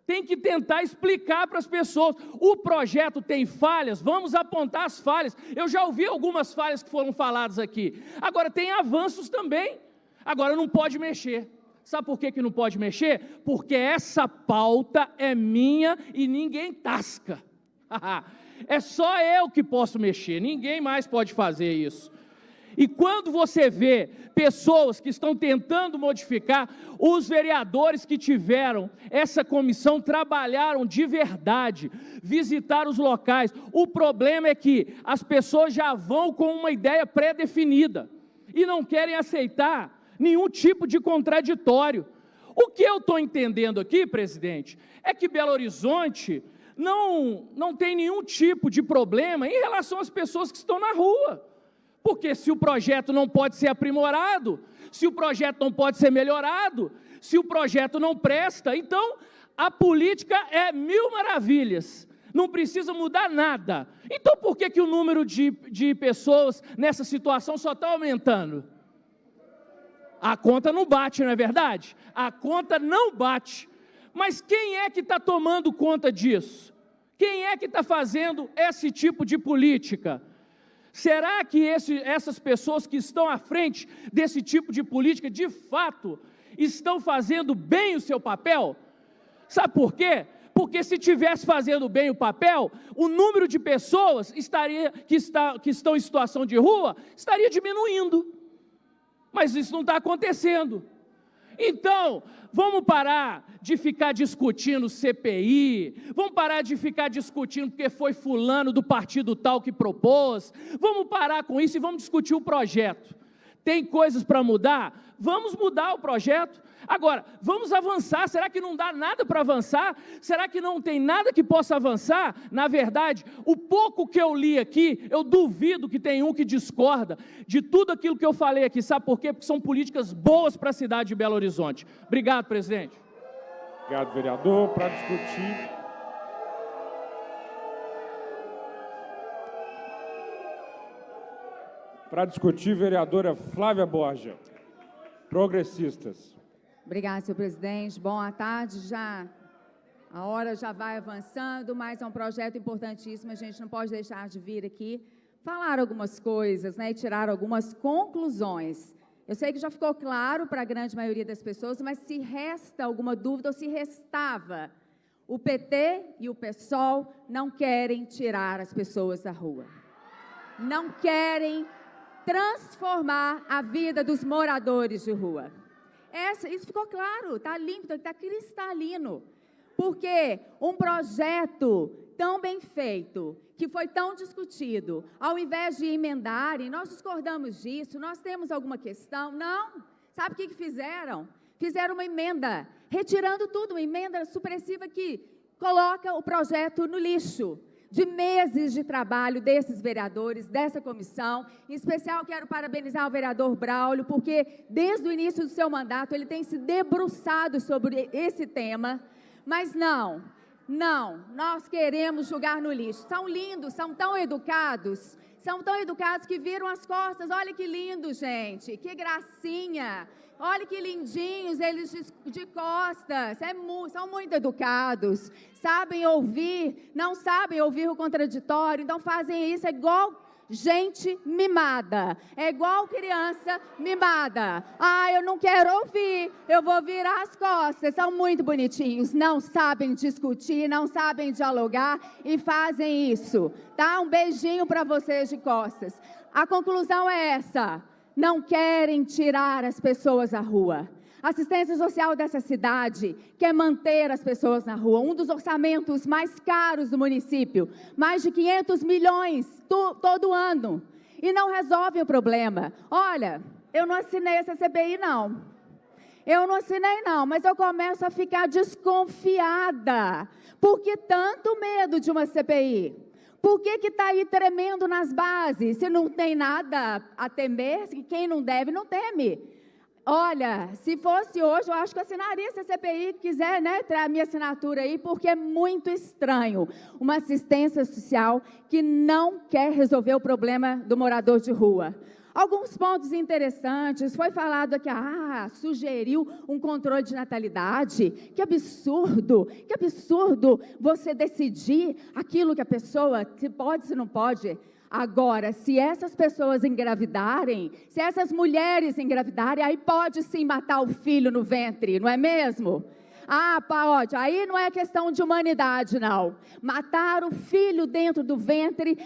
Speaker 8: tem que tentar explicar para as pessoas. O projeto tem falhas, vamos apontar as falhas. Eu já ouvi algumas falhas que foram faladas aqui. Agora, tem avanços também. Agora, não pode mexer. Sabe por que não pode mexer? Porque essa pauta é minha e ninguém tasca. É só eu que posso mexer, ninguém mais pode fazer isso. E quando você vê pessoas que estão tentando modificar, os vereadores que tiveram essa comissão trabalharam de verdade, visitaram os locais. O problema é que as pessoas já vão com uma ideia pré-definida e não querem aceitar nenhum tipo de contraditório. O que eu estou entendendo aqui, presidente, é que Belo Horizonte não tem nenhum tipo de problema em relação às pessoas que estão na rua. Porque se o projeto não pode ser aprimorado, se o projeto não pode ser melhorado, se o projeto não presta, então a política é mil maravilhas, não precisa mudar nada. Então por que o número de pessoas nessa situação só está aumentando? A conta não bate, não é verdade? A conta não bate. Mas quem é que está tomando conta disso? Quem é que está fazendo esse tipo de política? Será que essas pessoas que estão à frente desse tipo de política, de fato, estão fazendo bem o seu papel? Sabe por quê? Porque se estivesse fazendo bem o papel, o número de pessoas que estão em situação de rua estaria diminuindo. Mas isso não está acontecendo. Então, vamos parar de ficar discutindo CPI, vamos parar de ficar discutindo porque foi fulano do partido tal que propôs, vamos parar com isso e vamos discutir o projeto. Tem coisas para mudar? Vamos mudar o projeto. Agora, vamos avançar. Será que não dá nada para avançar? Será que não tem nada que possa avançar? Na verdade, o pouco que eu li aqui, eu duvido que tem um que discorda de tudo aquilo que eu falei aqui. Sabe por quê? Porque são políticas boas para a cidade de Belo Horizonte. Obrigado, presidente.
Speaker 2: Obrigado, vereador. Para discutir... Para discutir, vereadora Flávia Borja, progressistas.
Speaker 9: Obrigada, senhor presidente. Boa tarde. A hora já vai avançando, mas é um projeto importantíssimo. A gente não pode deixar de vir aqui falar algumas coisas, né, e tirar algumas conclusões. Eu sei que já ficou claro para a grande maioria das pessoas, mas se resta alguma dúvida ou se restava, o PT e o PSOL não querem tirar as pessoas da rua. Não querem transformar a vida dos moradores de rua. Isso ficou claro, está limpo, está cristalino. Porque um projeto tão bem feito, que foi tão discutido, ao invés de emendarem, nós discordamos disso, nós temos alguma questão? Não. Sabe o que fizeram? Fizeram uma emenda, retirando tudo, uma emenda supressiva que coloca o projeto no lixo. De meses de trabalho desses vereadores, dessa comissão. Em especial, quero parabenizar o vereador Braulio, porque desde o início do seu mandato ele tem se debruçado sobre esse tema. Mas não, nós queremos jogar no lixo. São lindos, são tão educados. São tão educados que viram as costas. Olha que lindo, gente. Que gracinha. Olha que lindinhos eles de costas. São muito educados. Sabem ouvir, não sabem ouvir o contraditório. Então fazem isso igual gente mimada. É igual criança mimada. Ah, eu não quero ouvir. Eu vou virar as costas. São muito bonitinhos. Não sabem discutir, não sabem dialogar e fazem isso. Tá? Um beijinho para vocês de costas. A conclusão é essa. Não querem tirar as pessoas da rua. A assistência social dessa cidade quer manter as pessoas na rua. Um dos orçamentos mais caros do município. Mais de 500 milhões todo ano. E não resolve o problema. Olha, eu não assinei essa CPI, não. Eu não assinei, não. Mas eu começo a ficar desconfiada. Por que tanto medo de uma CPI? Por que está aí tremendo nas bases? Se não tem nada a temer, quem não deve, não teme. Olha, se fosse hoje, eu acho que eu assinaria essa CPI, quiser, né, ter a minha assinatura aí, porque é muito estranho. Uma assistência social que não quer resolver o problema do morador de rua. Alguns pontos interessantes, foi falado aqui, sugeriu um controle de natalidade, que absurdo você decidir aquilo que a pessoa, se pode, se não pode. Agora, se essas pessoas engravidarem, se essas mulheres engravidarem, aí pode sim matar o filho no ventre, não é mesmo? Pode. Aí não é questão de humanidade, não. Matar o filho dentro do ventre,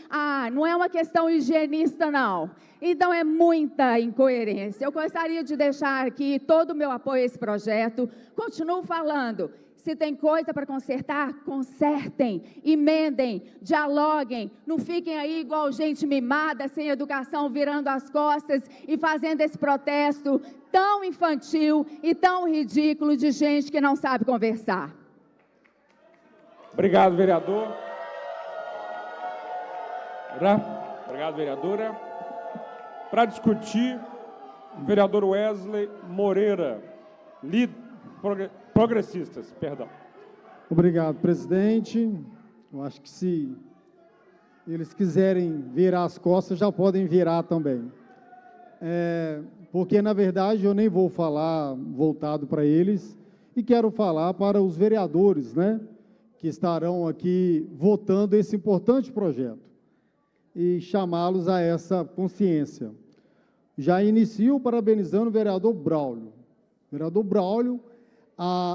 Speaker 9: não é uma questão higienista, não. Então, é muita incoerência. Eu gostaria de deixar aqui todo o meu apoio a esse projeto. Continuo falando. Se tem coisa para consertar, consertem, emendem, dialoguem. Não fiquem aí igual gente mimada, sem educação, virando as costas e fazendo esse protesto tão infantil e tão ridículo de gente que não sabe conversar.
Speaker 2: Obrigado, vereador. Obrigado, vereadora. Para discutir, o vereador Wesley Moreira, Progressistas, perdão.
Speaker 10: Obrigado, presidente. Eu acho que se eles quiserem virar as costas, já podem virar também. Porque, na verdade, eu nem vou falar voltado para eles e quero falar para os vereadores, né, que estarão aqui votando esse importante projeto e chamá-los a essa consciência. Já inicio parabenizando o vereador Braulio. Vereador Braulio,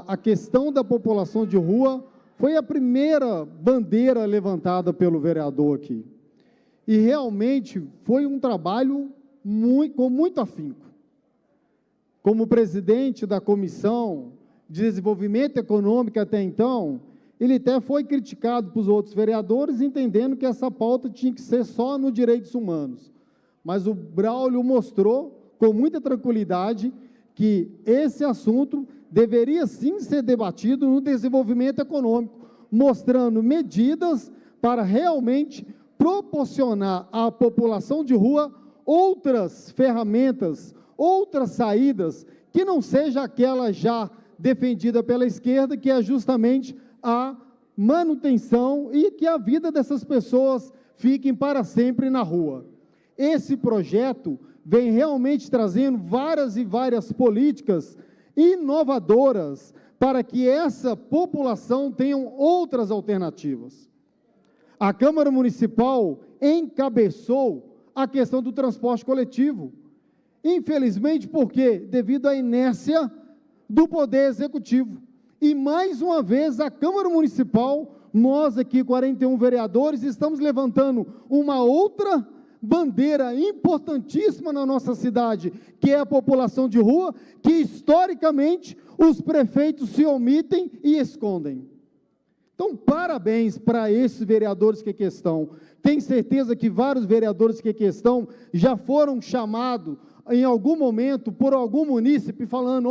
Speaker 10: a questão da população de rua foi a primeira bandeira levantada pelo vereador aqui. E realmente foi um trabalho com muito afinco. Como presidente da Comissão de Desenvolvimento Econômico até então, ele até foi criticado pelos outros vereadores, entendendo que essa pauta tinha que ser só nos direitos humanos. Mas o Braulio mostrou, com muita tranquilidade, que esse assunto deveria sim ser debatido no desenvolvimento econômico, mostrando medidas para realmente proporcionar à população de rua outras ferramentas, outras saídas, que não seja aquela já defendida pela esquerda, que é justamente a manutenção e que a vida dessas pessoas fiquem para sempre na rua. Esse projeto vem realmente trazendo várias e várias políticas inovadoras para que essa população tenha outras alternativas. A Câmara Municipal encabeçou a questão do transporte coletivo. Infelizmente, por quê? Devido à inércia do Poder Executivo. E, mais uma vez, a Câmara Municipal, nós aqui, 41 vereadores, estamos levantando uma outra bandeira importantíssima na nossa cidade, que é a população de rua, que historicamente os prefeitos se omitem e escondem. Então, parabéns para esses vereadores que aqui estão. Tenho certeza que vários vereadores que aqui estão já foram chamados em algum momento por algum munícipe falando,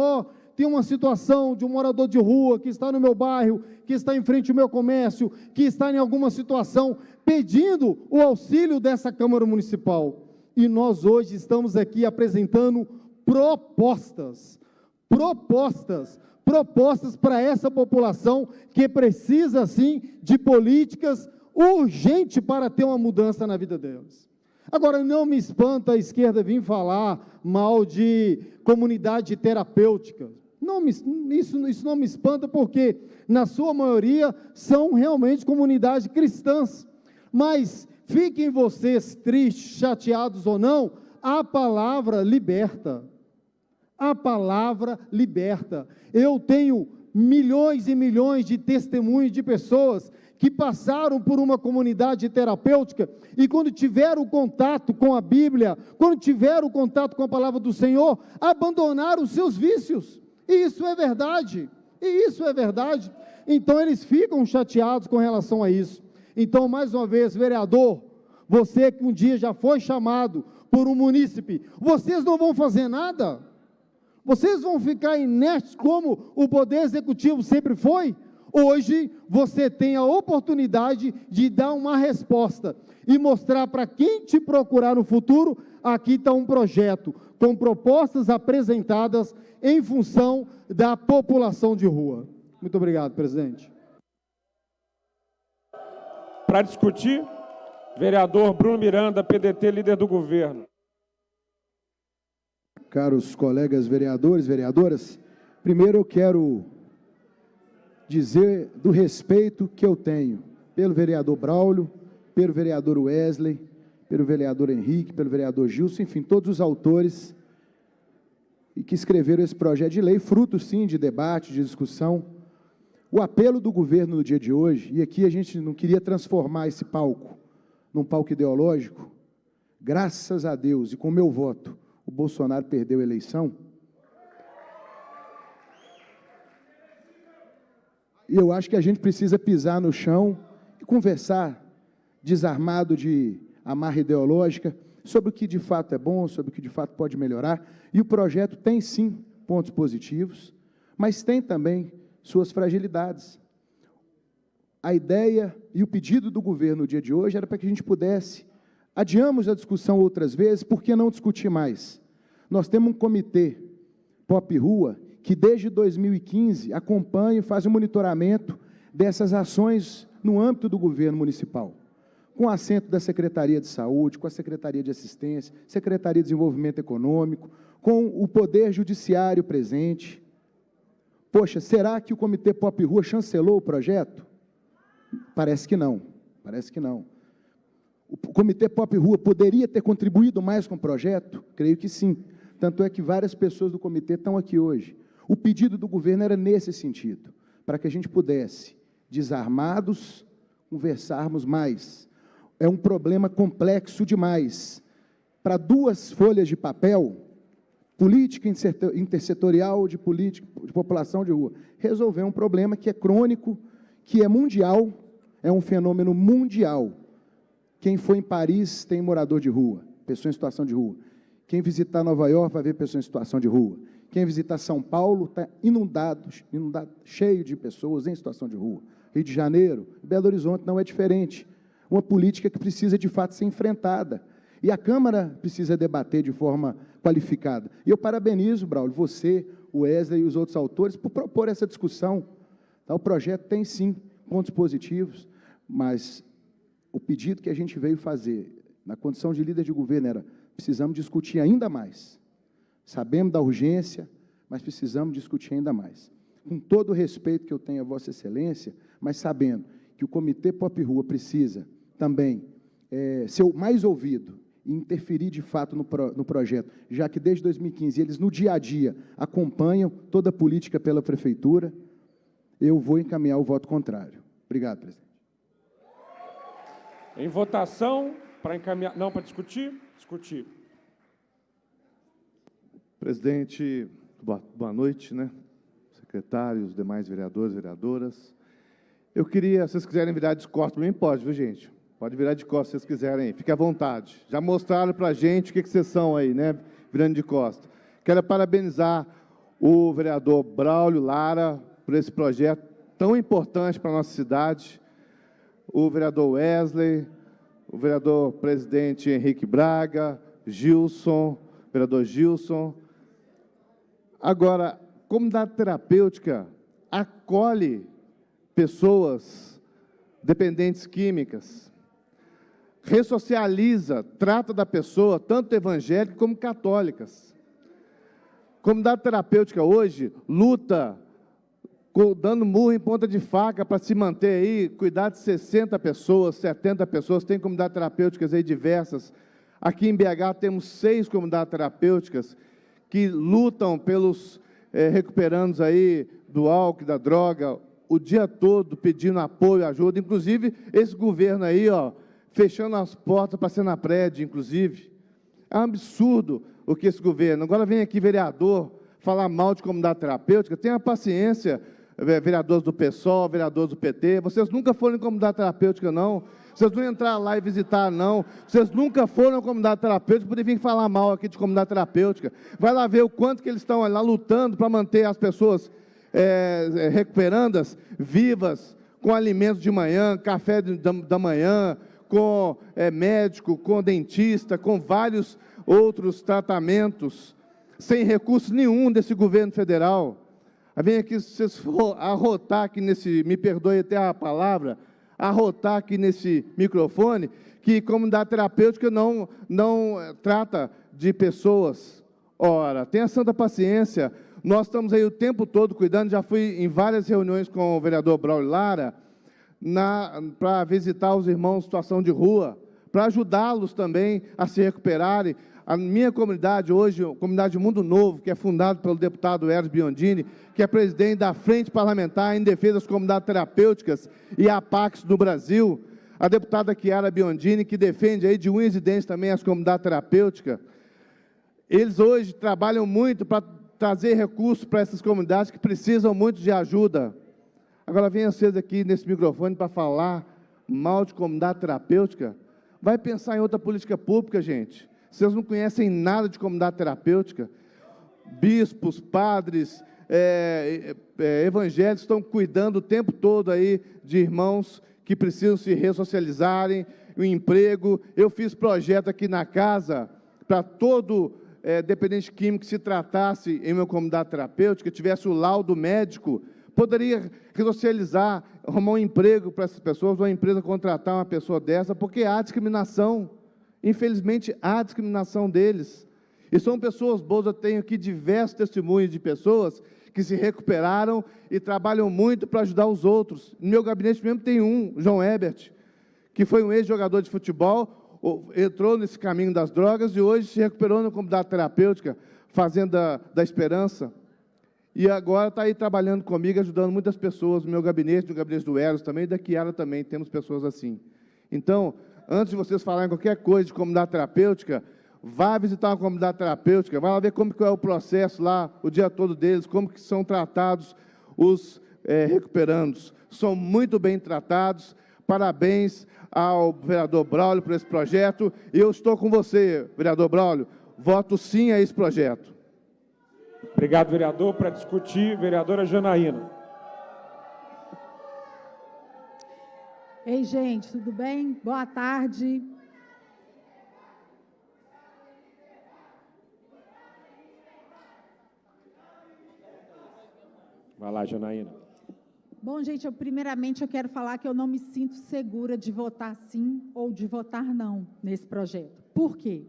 Speaker 10: tem uma situação de um morador de rua que está no meu bairro, que está em frente ao meu comércio, que está em alguma situação, pedindo o auxílio dessa Câmara Municipal. E nós hoje estamos aqui apresentando propostas para essa população que precisa, sim, de políticas urgentes para ter uma mudança na vida deles. Agora, não me espanta a esquerda vir falar mal de comunidade terapêutica. Isso não me espanta, porque, na sua maioria, são realmente comunidades cristãs. Mas, fiquem vocês tristes, chateados ou não, a palavra liberta. A palavra liberta. Eu tenho milhões e milhões de testemunhos de pessoas que passaram por uma comunidade terapêutica e quando tiveram contato com a Bíblia, quando tiveram contato com a palavra do Senhor, abandonaram os seus vícios. E isso é verdade. E isso é verdade. Então eles ficam chateados com relação a isso. Então, mais uma vez, vereador, você que um dia já foi chamado por um munícipe, vocês não vão fazer nada? Vocês vão ficar inertes como o Poder Executivo sempre foi? Hoje, você tem a oportunidade de dar uma resposta e mostrar para quem te procurar no futuro, aqui está um projeto com propostas apresentadas em função da população de rua. Muito obrigado, presidente.
Speaker 2: Para discutir, vereador Bruno Miranda, PDT, líder do governo.
Speaker 11: Caros colegas vereadores, vereadoras, primeiro eu quero dizer do respeito que eu tenho pelo vereador Braulio, pelo vereador Wesley, pelo vereador Henrique, pelo vereador Gilson, enfim, todos os autores e que escreveram esse projeto de lei, fruto, sim, de debate, de discussão. O apelo do governo no dia de hoje, e aqui a gente não queria transformar esse palco num palco ideológico, graças a Deus, e com o meu voto, o Bolsonaro perdeu a eleição. E eu acho que a gente precisa pisar no chão e conversar, desarmado de amarra ideológica, sobre o que de fato é bom, sobre o que de fato pode melhorar. E o projeto tem, sim, pontos positivos, mas tem também suas fragilidades. A ideia e o pedido do governo no dia de hoje era para que a gente pudesse, adiamos a discussão outras vezes, por que não discutir mais? Nós temos um comitê Pop Rua, que desde 2015 acompanha e faz o monitoramento dessas ações no âmbito do governo municipal, com assento da Secretaria de Saúde, com a Secretaria de Assistência, Secretaria de Desenvolvimento Econômico, com o Poder Judiciário presente. Poxa, será que o Comitê Pop Rua chancelou o projeto? Parece que não, parece que não. O Comitê Pop Rua poderia ter contribuído mais com o projeto? Creio que sim. Tanto é que várias pessoas do comitê estão aqui hoje. O pedido do governo era nesse sentido, para que a gente pudesse, desarmados, conversarmos mais. É um problema complexo demais. Para 2 folhas de papel, política intersetorial de população de rua, resolver um problema que é crônico, que é mundial, é um fenômeno mundial. Quem foi em Paris tem morador de rua, pessoa em situação de rua. Quem visitar Nova York vai ver pessoa em situação de rua. Quem visitar São Paulo está inundado, cheio de pessoas em situação de rua. Rio de Janeiro, Belo Horizonte não é diferente. Uma política que precisa, de fato, ser enfrentada. E a Câmara precisa debater de forma qualificada. E eu parabenizo, Braulio, você, o Wesley e os outros autores, por propor essa discussão. O projeto tem, sim, pontos positivos, mas o pedido que a gente veio fazer, na condição de líder de governo, era: precisamos discutir ainda mais. Sabemos da urgência, mas precisamos discutir ainda mais. Com todo o respeito que eu tenho a Vossa Excelência, mas sabendo que o Comitê Pop Rua precisa também ser o mais ouvido e interferir de fato no projeto, já que desde 2015 eles no dia a dia acompanham toda a política pela Prefeitura, eu vou encaminhar o voto contrário. Obrigado, presidente.
Speaker 2: Em votação, para encaminhar... Não, para discutir? Discutir.
Speaker 3: Presidente, boa noite, né? Secretários, demais vereadores, vereadoras. Eu queria, se vocês quiserem virar de costas, também pode, viu, gente? Pode virar de costas se vocês quiserem, fique à vontade. Já mostraram para a gente o que vocês são aí, né? Virando de costas. Quero parabenizar o vereador Braulio Lara por esse projeto tão importante para a nossa cidade, o vereador Wesley, o vereador presidente Henrique Braga, Gilson, vereador Gilson. Agora, comunidade terapêutica acolhe pessoas dependentes químicas. ressocializa, trata da pessoa, tanto evangélica como católicas. Comunidade terapêutica hoje luta dando murro em ponta de faca para se manter aí, cuidar de 60 pessoas, 70 pessoas, tem comunidades terapêuticas aí diversas. Aqui em BH temos 6 comunidades terapêuticas que lutam pelos recuperandos aí do álcool, da droga, o dia todo pedindo apoio, ajuda. Inclusive, esse governo aí, ó, fechando as portas para Senapred, inclusive. É um absurdo o que esse governo... Agora vem aqui vereador falar mal de comunidade terapêutica. Tenha paciência, vereadores do PSOL, vereadores do PT. Vocês nunca foram em comunidade terapêutica, não. Vocês não entraram lá e visitar, não. Vocês nunca foram em comunidade terapêutica, podem vir falar mal aqui de comunidade terapêutica. Vai lá ver o quanto que eles estão lá lutando para manter as pessoas recuperandas, vivas, com alimentos de manhã, café da manhã, com médico, com dentista, com vários outros tratamentos, sem recurso nenhum desse governo federal. Vem aqui, se vocês for arrotar aqui nesse, me perdoe até a palavra, arrotar aqui nesse microfone, que comunidade terapêutica não trata de pessoas. Ora, tenha santa paciência, nós estamos aí o tempo todo cuidando, já fui em várias reuniões com o vereador Braulio Lara, para visitar os irmãos em situação de rua, para ajudá-los também a se recuperarem. A minha comunidade hoje, a comunidade Mundo Novo, que é fundada pelo deputado Eros Biondini, que é presidente da Frente Parlamentar em Defesa das Comunidades Terapêuticas e a Pax do Brasil, a deputada Chiara Biondini, que defende aí de unhas e dentes também as comunidades terapêuticas. Eles hoje trabalham muito para trazer recursos para essas comunidades que precisam muito de ajuda. Agora venham vocês aqui nesse microfone para falar mal de comunidade terapêutica. Vai pensar em outra política pública, gente. Vocês não conhecem nada de comunidade terapêutica. Bispos, padres, evangélicos estão cuidando o tempo todo aí de irmãos que precisam se ressocializarem, o emprego. Eu fiz projeto aqui na casa para todo dependente químico que se tratasse em uma comunidade terapêutica, tivesse o laudo médico, poderia ressocializar, arrumar um emprego para essas pessoas, uma empresa contratar uma pessoa dessa, porque há discriminação. Infelizmente, há discriminação deles. E são pessoas boas, eu tenho aqui diversos testemunhos de pessoas que se recuperaram e trabalham muito para ajudar os outros. No meu gabinete mesmo tem um, João Herbert, que foi um ex-jogador de futebol, entrou nesse caminho das drogas e hoje se recuperou na comunidade terapêutica, Fazenda da Esperança. E agora está aí trabalhando comigo, ajudando muitas pessoas no meu gabinete, no gabinete do Eros também, e da Chiara também, temos pessoas assim. Então, antes de vocês falarem qualquer coisa de comunidade terapêutica, vá visitar uma comunidade terapêutica, vá lá ver como que é o processo lá, o dia todo deles, como que são tratados os recuperandos. São muito bem tratados. Parabéns ao vereador Braulio por esse projeto. E eu estou com você, vereador Braulio. Voto sim a esse projeto.
Speaker 2: Obrigado, vereador. Para discutir, vereadora Janaína.
Speaker 12: Ei, gente, tudo bem? Boa tarde.
Speaker 2: Vai lá, Janaína.
Speaker 12: Bom, gente, primeiramente eu quero falar que eu não me sinto segura de votar sim ou de votar não nesse projeto. Por quê?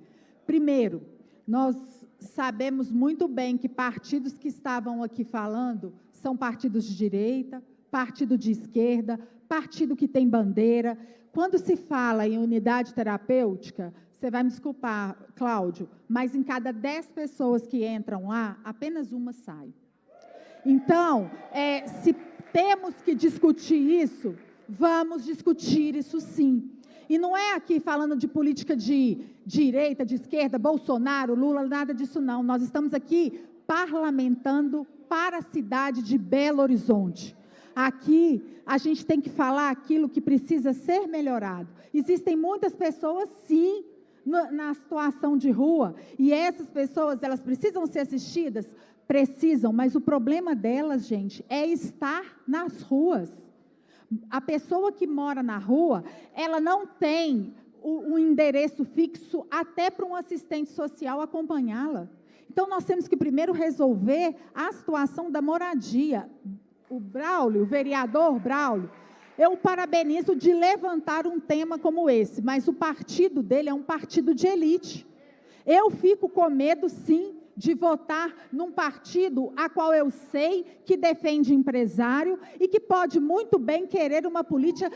Speaker 12: Primeiro, nós sabemos muito bem que partidos que estavam aqui falando são partidos de direita, partido de esquerda, partido que tem bandeira. Quando se fala em unidade terapêutica, você vai me desculpar, Cláudio, mas em cada 10 pessoas que entram lá, apenas uma sai. Então, se temos que discutir isso, vamos discutir isso sim. E não é aqui falando de política de direita, de esquerda, Bolsonaro, Lula, nada disso não. Nós estamos aqui parlamentando para a cidade de Belo Horizonte. Aqui, a gente tem que falar aquilo que precisa ser melhorado. Existem muitas pessoas, sim, na situação de rua, e essas pessoas, elas precisam ser assistidas? Precisam, mas o problema delas, gente, é estar nas ruas. A pessoa que mora na rua, ela não tem um endereço fixo até para um assistente social acompanhá-la. Então, nós temos que primeiro resolver a situação da moradia. O Braulio, o vereador Braulio, eu o parabenizo de levantar um tema como esse, mas o partido dele é um partido de elite. Eu fico com medo, sim, de votar num partido a qual eu sei que defende empresário e que pode muito bem querer uma política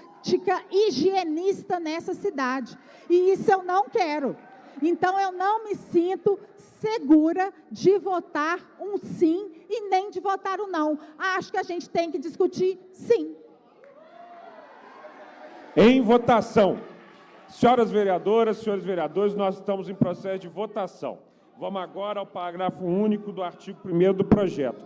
Speaker 12: higienista nessa cidade. E isso eu não quero. Então, eu não me sinto segura de votar um sim e nem de votar um não. Acho que a gente tem que discutir sim.
Speaker 2: Em votação. Senhoras vereadoras, senhores vereadores, nós estamos em processo de votação. Vamos agora ao parágrafo único do artigo 1º do projeto.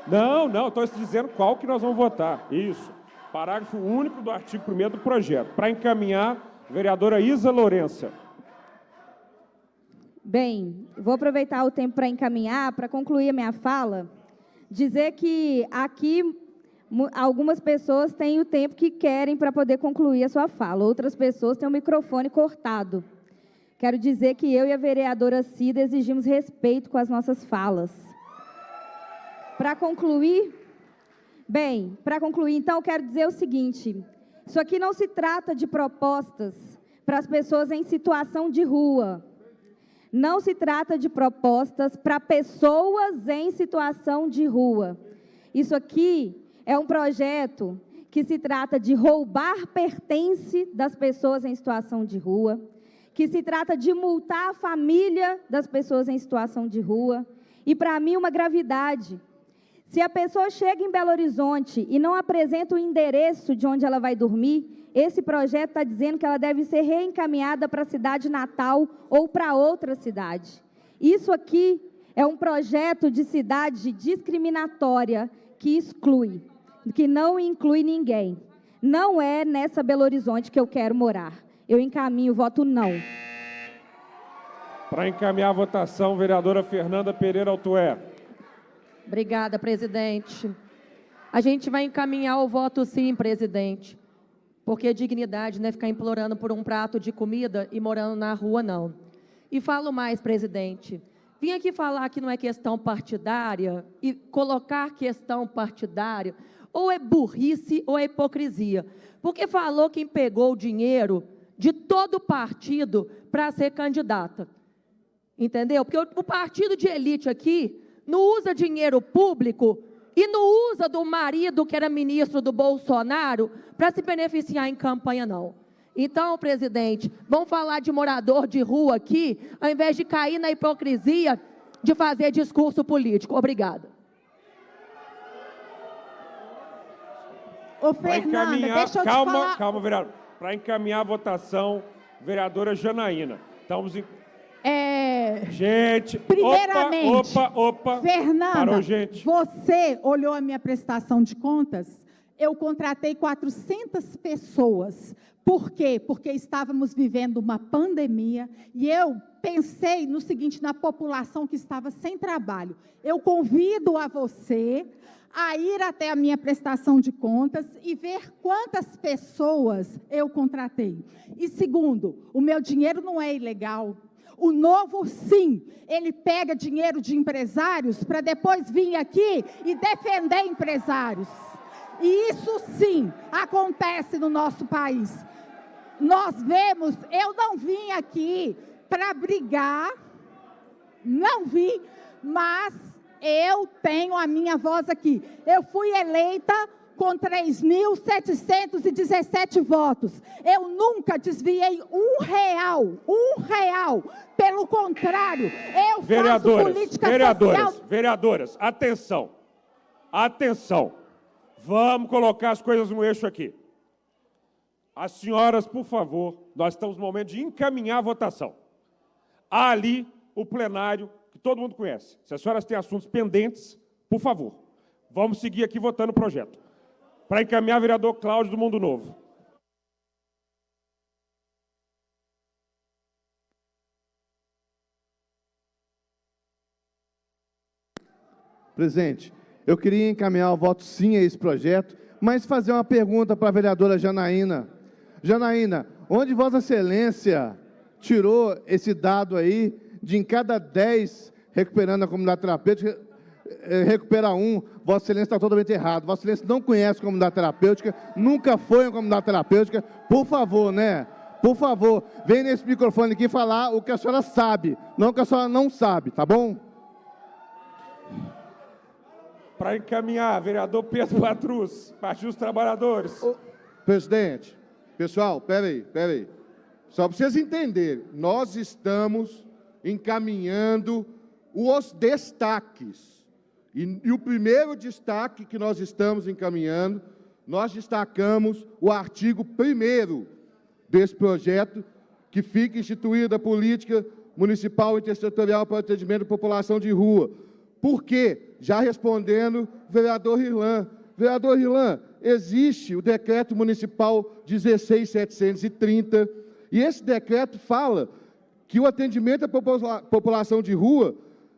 Speaker 2: Não, estou dizendo qual que nós vamos votar. Isso. Parágrafo único do artigo 1º do projeto. Para encaminhar, vereadora Isa Lourença.
Speaker 5: Bem, vou aproveitar o tempo para encaminhar, para concluir a minha fala, dizer que aqui algumas pessoas têm o tempo que querem para poder concluir a sua fala, outras pessoas têm o microfone cortado. Quero dizer que eu e a vereadora Cida exigimos respeito com as nossas falas. Para concluir, então, quero dizer o seguinte, isso aqui não se trata de propostas para as pessoas em situação de rua. Não se trata de propostas para pessoas em situação de rua. Isso aqui é um projeto que se trata de roubar pertence das pessoas em situação de rua, que se trata de multar a família das pessoas em situação de rua, e para mim uma gravidade. Se a pessoa chega em Belo Horizonte e não apresenta o endereço de onde ela vai dormir, esse projeto está dizendo que ela deve ser reencaminhada para a cidade natal ou para outra cidade. Isso aqui é um projeto de cidade discriminatória que exclui, que não inclui ninguém. Não é nessa Belo Horizonte que eu quero morar. Eu encaminho o voto não.
Speaker 2: Para encaminhar a votação, vereadora Fernanda Pereira Altué.
Speaker 6: Obrigada, presidente. A gente vai encaminhar o voto sim, presidente, porque dignidade não é ficar implorando por um prato de comida e morando na rua, não. E falo mais, presidente. Vim aqui falar que não é questão partidária e colocar questão partidária ou é burrice ou é hipocrisia. Porque falou quem pegou o dinheiro de todo o partido para ser candidata. Entendeu? Porque o partido de elite aqui não usa dinheiro público e não usa do marido que era ministro do Bolsonaro para se beneficiar em campanha, não. Então, presidente, vamos falar de morador de rua aqui, ao invés de cair na hipocrisia de fazer discurso político. Obrigada.
Speaker 12: Ô, Fernanda, deixa eu te falar...
Speaker 2: Calma, vereador. Para encaminhar a votação, vereadora Janaína. Estamos em... Gente,
Speaker 12: primeiramente,
Speaker 2: opa.
Speaker 12: Fernanda,
Speaker 2: parou, gente.
Speaker 12: Você olhou a minha prestação de contas? Eu contratei 400 pessoas. Por quê? Porque estávamos vivendo uma pandemia e eu pensei no seguinte, na população que estava sem trabalho. Eu convido a você a ir até a minha prestação de contas e ver quantas pessoas eu contratei. E segundo, o meu dinheiro não é ilegal. O Novo, sim, ele pega dinheiro de empresários para depois vir aqui e defender empresários. E isso, sim, acontece no nosso país. Nós vemos, eu não vim aqui para brigar, não vim, mas eu tenho a minha voz aqui. Eu fui eleita com 3.717 votos. Eu nunca desviei um real. Pelo contrário, eu faço política social.
Speaker 2: Vereadoras, atenção. Vamos colocar as coisas no eixo aqui. As senhoras, por favor, nós estamos no momento de encaminhar a votação. Há ali o plenário, que todo mundo conhece. Se as senhoras têm assuntos pendentes, por favor, vamos seguir aqui votando o projeto. Para encaminhar, vereador Cláudio do Mundo Novo.
Speaker 13: Presidente, eu queria encaminhar o voto sim a esse projeto, mas fazer uma pergunta para a vereadora Janaína. Janaína, onde Vossa Excelência tirou esse dado aí, de em cada 10 recuperando a comunidade terapêutica, recuperar um, Vossa Excelência está totalmente errado. Vossa Excelência não conhece comunidade terapêutica, nunca foi uma comunidade terapêutica. Por favor, né? Por favor, vem nesse microfone aqui falar o que a senhora sabe, não o que a senhora não sabe, tá bom?
Speaker 2: Para encaminhar, vereador Pedro Patrus, Partido dos Trabalhadores.
Speaker 3: Presidente, pessoal, peraí. Só para vocês entenderem, nós estamos encaminhando os destaques. E o primeiro destaque que nós estamos encaminhando, nós destacamos o artigo 1º desse projeto, que fica instituída a política municipal intersetorial para o atendimento da população de rua. Por quê? Já respondendo, vereador Irlan. Vereador Irlan, existe o decreto municipal 16.730, e esse decreto fala que o atendimento à população de rua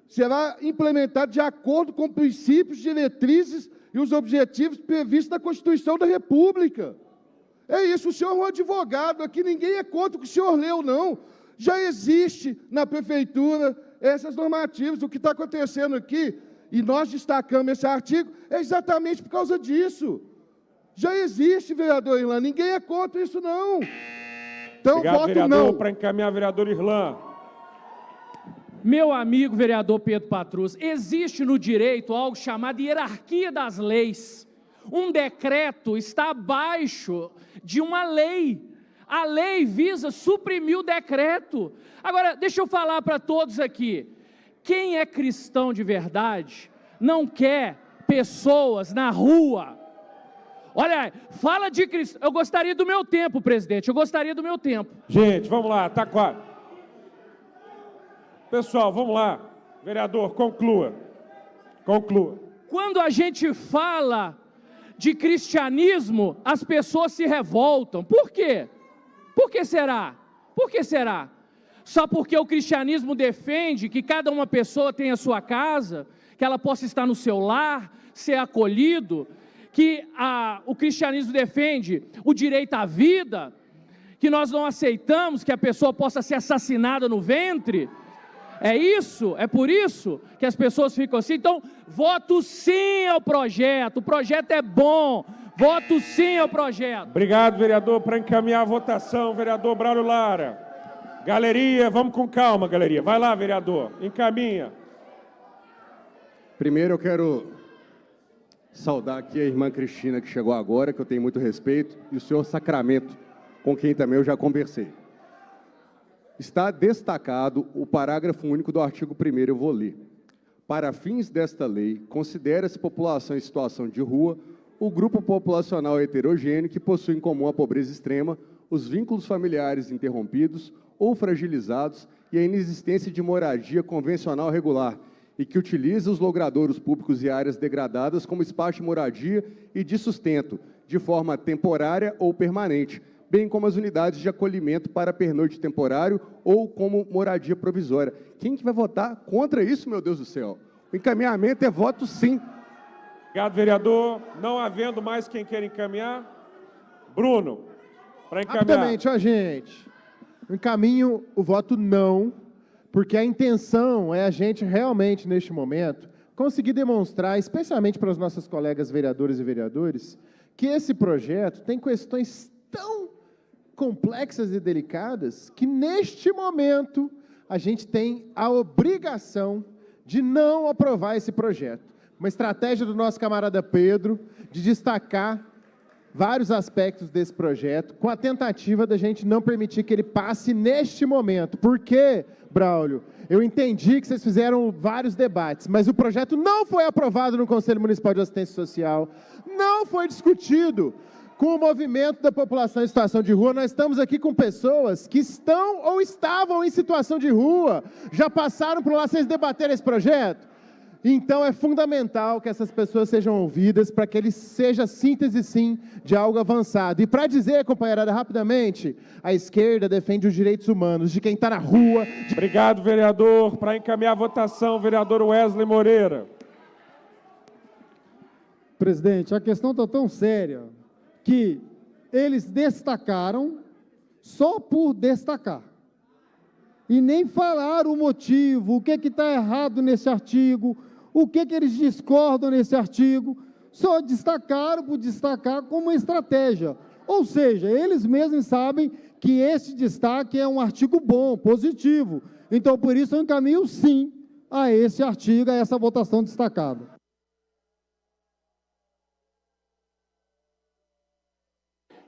Speaker 3: será implementado de acordo com princípios, diretrizes e os objetivos previstos na Constituição da República. É isso, o senhor é um advogado, aqui ninguém é contra o que o senhor leu, não. Já existe na prefeitura essas normativas. O que está acontecendo aqui, e nós destacamos esse artigo, é exatamente por causa disso. Já existe, vereador Irlan, ninguém é contra isso, não. Então,
Speaker 2: obrigado,
Speaker 3: voto
Speaker 2: vereador,
Speaker 3: não.
Speaker 2: para encaminhar, vereador Irlan.
Speaker 8: Meu amigo vereador Pedro Patrus, existe no direito algo chamado hierarquia das leis. Um decreto está abaixo de uma lei. A lei visa suprimir o decreto. Agora, deixa eu falar para todos aqui. Quem é cristão de verdade não quer pessoas na rua. Olha, fala de cristão. Eu gostaria do meu tempo, presidente. Eu gostaria do meu tempo.
Speaker 2: Gente, vamos lá, está quase. Pessoal, vamos lá. Vereador, conclua. Conclua.
Speaker 8: Quando a gente fala de cristianismo, as pessoas se revoltam. Por quê? Por que será? Por que será? Só porque o cristianismo defende que cada uma pessoa tenha sua casa, que ela possa estar no seu lar, ser acolhido, que o cristianismo defende o direito à vida, que nós não aceitamos que a pessoa possa ser assassinada no ventre. É isso? É por isso que as pessoas ficam assim? Então, voto sim ao projeto. O projeto é bom. Voto sim ao projeto.
Speaker 2: Obrigado, vereador. Para encaminhar a votação, vereador Braulio Lara. Galeria, vamos com calma, galeria. Vai lá, vereador. Encaminha.
Speaker 7: Primeiro eu quero saudar aqui a irmã Cristina, que chegou agora, que eu tenho muito respeito, e o senhor Sacramento, com quem também eu já conversei. Está destacado o parágrafo único do artigo 1º, eu vou ler. Para fins desta lei, considera-se população em situação de rua o grupo populacional heterogêneo que possui em comum a pobreza extrema, os vínculos familiares interrompidos ou fragilizados e a inexistência de moradia convencional regular, e que utiliza os logradouros públicos e áreas degradadas como espaço de moradia e de sustento, de forma temporária ou permanente, bem como as unidades de acolhimento para pernoite temporário ou como moradia provisória. Quem que vai votar contra isso, meu Deus do céu? O encaminhamento é voto sim.
Speaker 2: Obrigado, vereador. Não havendo mais quem queira encaminhar, Bruno, para encaminhar.
Speaker 4: Rapidamente, ó, gente. Eu encaminho o voto não, porque a intenção é a gente realmente, neste momento, conseguir demonstrar, especialmente para os nossos colegas vereadores e vereadores, que esse projeto tem questões tão complexas e delicadas que, neste momento, a gente tem a obrigação de não aprovar esse projeto. Uma estratégia do nosso camarada Pedro de destacar vários aspectos desse projeto, com a tentativa da gente não permitir que ele passe neste momento. Por quê, Braulio? Eu entendi que vocês fizeram vários debates, mas o projeto não foi aprovado no Conselho Municipal de Assistência Social, não foi discutido com o movimento da população em situação de rua. Nós estamos aqui com pessoas que estão ou estavam em situação de rua, já passaram por lá, vocês debateram esse projeto? Então, é fundamental que essas pessoas sejam ouvidas para que ele seja síntese, sim, de algo avançado. E para dizer, companheirada, rapidamente, a esquerda defende os direitos humanos de quem está na rua.
Speaker 2: Obrigado, vereador. Para encaminhar a votação, vereador Wesley Moreira.
Speaker 10: Presidente, a questão está tão séria que eles destacaram só por destacar. E nem falaram o motivo, o que está errado nesse artigo, O que eles discordam nesse artigo? Só destacaram por destacar como uma estratégia. Ou seja, eles mesmos sabem que esse destaque é um artigo bom, positivo. Então, por isso, eu encaminho sim a esse artigo, a essa votação destacada.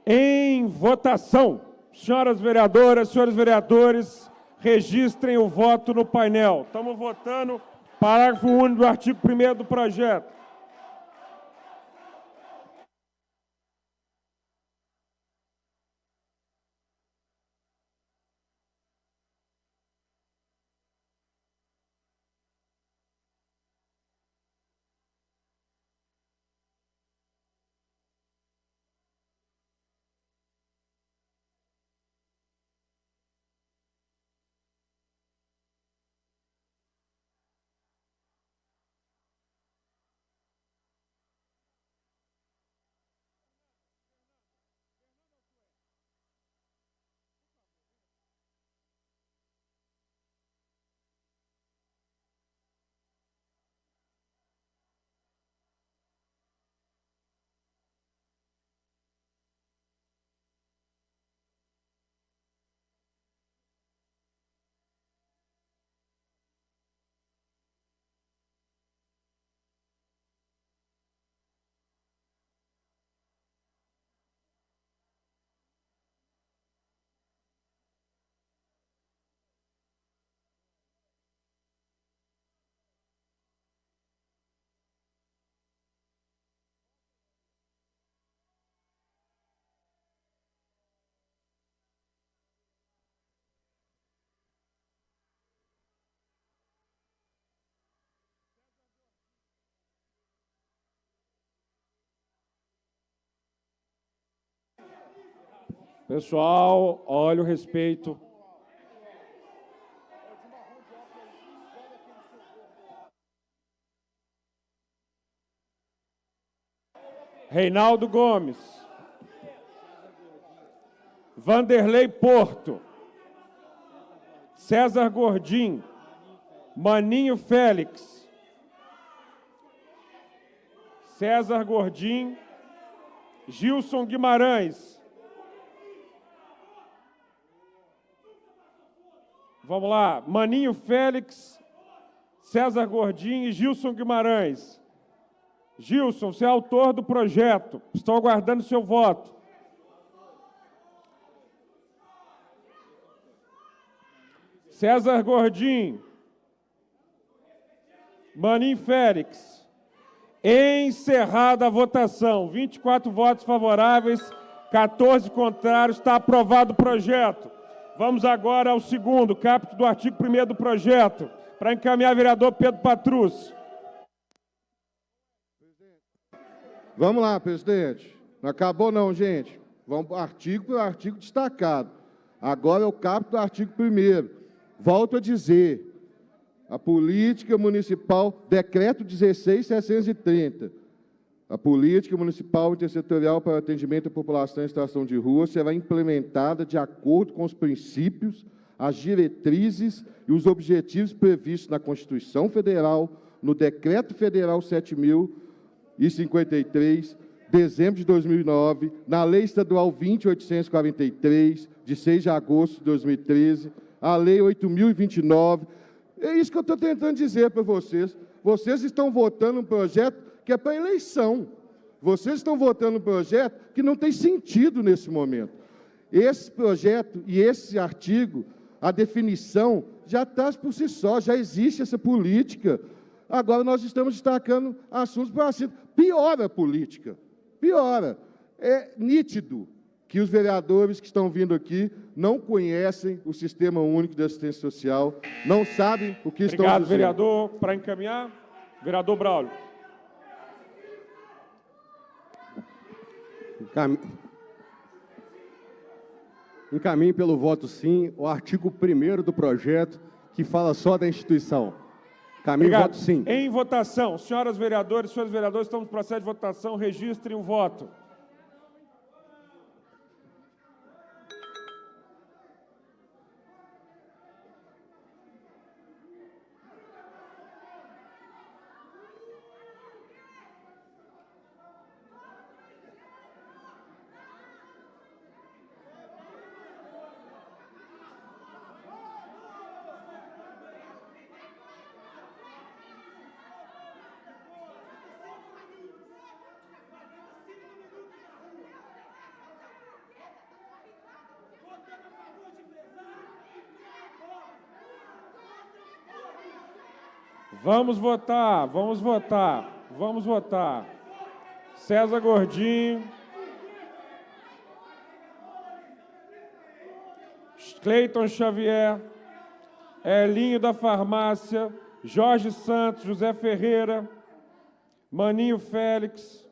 Speaker 2: Em votação, senhoras vereadoras, senhores vereadores, registrem o voto no painel. Estamos votando parágrafo único do artigo 1º do projeto. Pessoal, olha o respeito. Reinaldo Gomes. Vanderlei Porto. César Gordim. Maninho Félix. César Gordim. Gilson Guimarães. Vamos lá, Maninho Félix, César Gordim e Gilson Guimarães. Gilson, você é autor do projeto. Estou aguardando seu voto. César Gordim. Maninho Félix. Encerrada a votação. 24 votos favoráveis, 14 contrários. Está aprovado o projeto. Vamos agora ao segundo, caput do artigo 1º do projeto, para encaminhar o vereador Pedro Patrus.
Speaker 3: Vamos lá, presidente. Não acabou não, gente. Vamos artigo por artigo destacado. Agora é o caput do artigo 1º. Volto a dizer, a política municipal, decreto 16.730. A política municipal intersetorial para atendimento à população em situação de rua será implementada de acordo com os princípios, as diretrizes e os objetivos previstos na Constituição Federal, no Decreto Federal 7.053, dezembro de 2009, na Lei Estadual 20.843, de 6 de agosto de 2013, a Lei 8.029. É isso que eu estou tentando dizer para vocês. Vocês estão votando um projeto que é para eleição. Vocês estão votando um projeto que não tem sentido nesse momento. Esse projeto e esse artigo, a definição, já traz por si só, já existe essa política. Agora nós estamos destacando assuntos para cima. Piora a política, piora. É nítido que os vereadores que estão vindo aqui não conhecem o Sistema Único de Assistência Social, não sabem o que estão dizendo.
Speaker 2: Obrigado, vereador. Para encaminhar, vereador Braulio.
Speaker 7: Encaminhe pelo voto sim o artigo 1º do projeto, que fala só da instituição. Encaminhe o voto sim.
Speaker 2: Em votação, senhoras vereadoras, senhores vereadores, estamos no processo de votação, registrem o voto. Vamos votar, vamos votar, vamos votar. César Gordinho. Cleiton Xavier. Elinho da Farmácia. Jorge Santos, José Ferreira. Maninho Félix.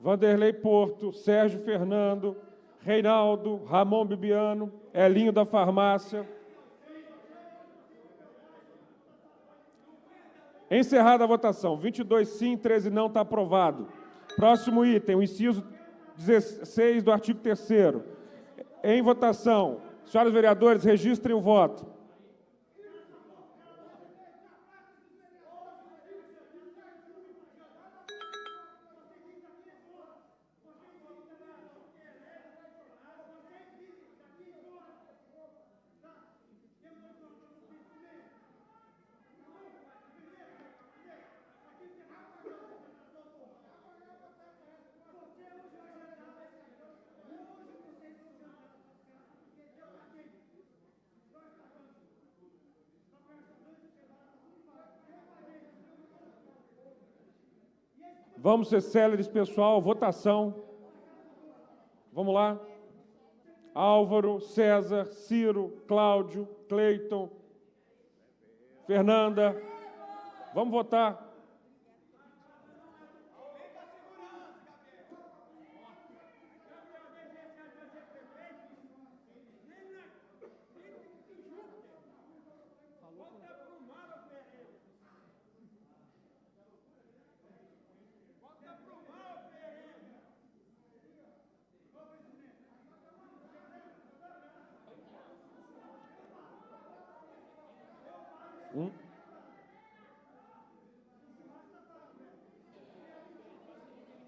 Speaker 2: Vanderlei Porto, Sérgio Fernando, Reinaldo, Ramon Bibiano, Elinho da Farmácia. Encerrada a votação. 22 sim, 13 não, está aprovado. Próximo item, o inciso 16 do artigo 3º. Em votação. Senhoras e vereadores, registrem o voto. Vamos ser céleres, pessoal. Votação. Vamos lá. Álvaro, César, Ciro, Cláudio, Cleiton, Fernanda. Vamos votar.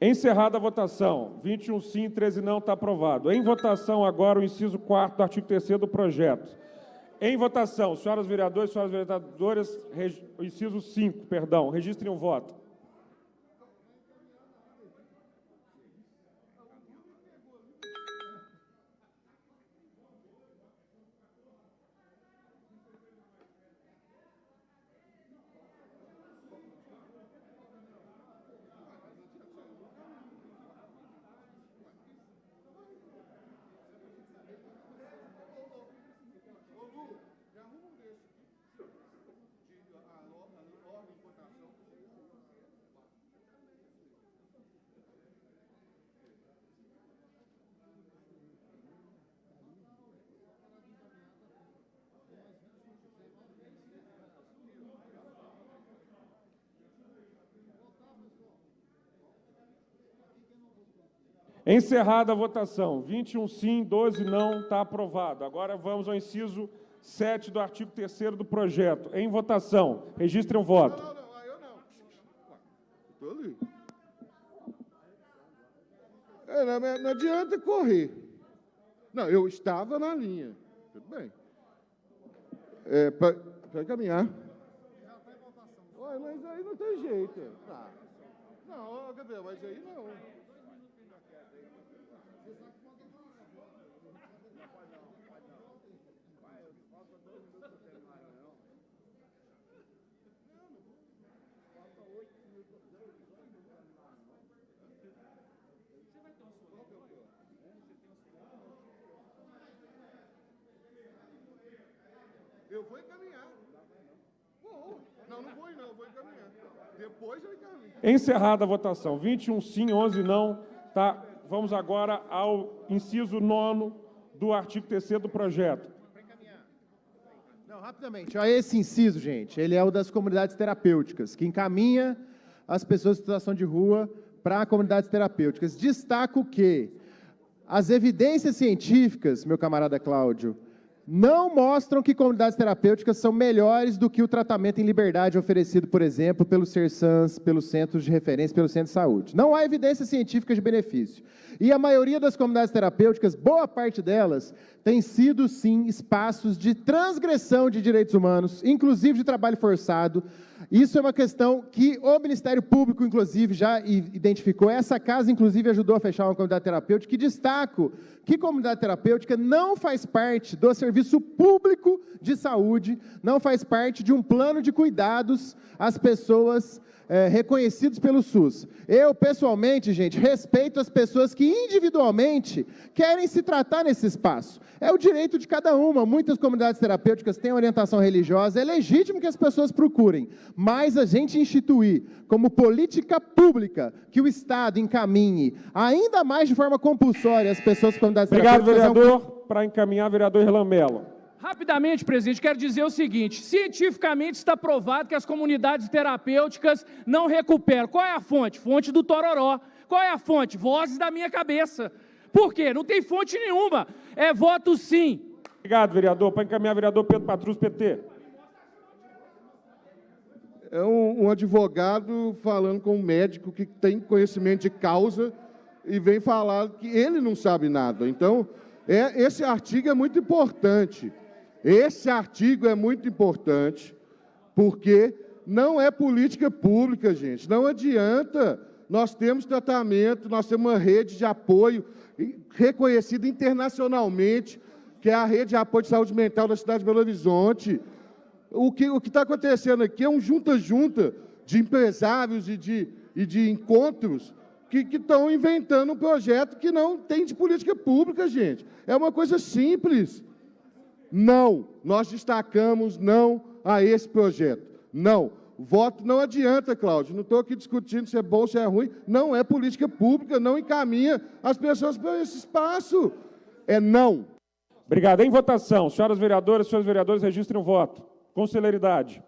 Speaker 2: Encerrada a votação. 21 sim, 13 não, está aprovado. Em votação agora o inciso 4º do artigo 3º do projeto. Em votação, senhoras vereadoras, senhoras vereadoras, o inciso 5, perdão, registrem o voto. Encerrada a votação. 21 sim, 12 não, está aprovado. Agora vamos ao inciso 7 do artigo 3º do projeto. Em votação. Registrem o voto.
Speaker 3: Eu não. Estou ali. Não adianta correr. Não, eu estava na linha. Tudo bem. Para caminhar. Ué, mas aí não tem jeito. Não, cadê? Mas aí não. Eu vou encaminhar. Não vou ir, não. Eu vou encaminhar. Depois eu encaminho.
Speaker 2: Encerrada a votação. 21 sim, 11 não. Tá. Vamos agora ao inciso 9º do artigo 3º do projeto.
Speaker 4: Não, rapidamente. Esse inciso, gente, ele é o das comunidades terapêuticas, que encaminha as pessoas em situação de rua para comunidades terapêuticas. Destaco que as evidências científicas, meu camarada Cláudio, não mostram que comunidades terapêuticas são melhores do que o tratamento em liberdade oferecido, por exemplo, pelos CERSANs, pelos centros de referência, pelo centro de saúde. Não há evidência científica de benefício. E a maioria das comunidades terapêuticas, boa parte delas, tem sido, sim, espaços de transgressão de direitos humanos, inclusive de trabalho forçado. Isso é uma questão que o Ministério Público, inclusive, já identificou. Essa casa, inclusive, ajudou a fechar uma comunidade terapêutica. E destaco que comunidade terapêutica não faz parte do serviço público de saúde, não faz parte de um plano de cuidados às pessoas reconhecidos pelo SUS. Eu, pessoalmente, gente, respeito as pessoas que individualmente querem se tratar nesse espaço. É o direito de cada uma. Muitas comunidades terapêuticas têm orientação religiosa, é legítimo que as pessoas procurem, mas a gente instituir como política pública que o Estado encaminhe, ainda mais de forma compulsória, as pessoas com comunidades terapêuticas...
Speaker 2: Obrigado, vereador. Para encaminhar, vereador Irlan Mello.
Speaker 8: Rapidamente, presidente, quero dizer o seguinte: cientificamente está provado que as comunidades terapêuticas não recuperam. Qual é a fonte? Fonte do Tororó. Qual é a fonte? Vozes da minha cabeça. Por quê? Não tem fonte nenhuma. É voto sim.
Speaker 2: Obrigado, vereador. Para encaminhar, vereador Pedro Patrus, PT.
Speaker 3: É um advogado falando com um médico que tem conhecimento de causa e vem falar que ele não sabe nada. Então, esse artigo é muito importante. Esse artigo é muito importante porque não é política pública, gente. Não adianta. Nós temos tratamento, nós temos uma rede de apoio reconhecida internacionalmente, que é a rede de apoio de saúde mental da cidade de Belo Horizonte. O que está acontecendo aqui é um junta-junta de empresários e de encontros que estão inventando um projeto que não tem de política pública, gente. É uma coisa simples. Não, nós destacamos não a esse projeto. Não. Voto não adianta, Cláudio. Não estou aqui discutindo se é bom ou se é ruim. Não é política pública, não encaminha as pessoas para esse espaço. É não.
Speaker 2: Obrigado. Em votação, senhoras vereadoras, senhores vereadores, registrem o voto. Com celeridade.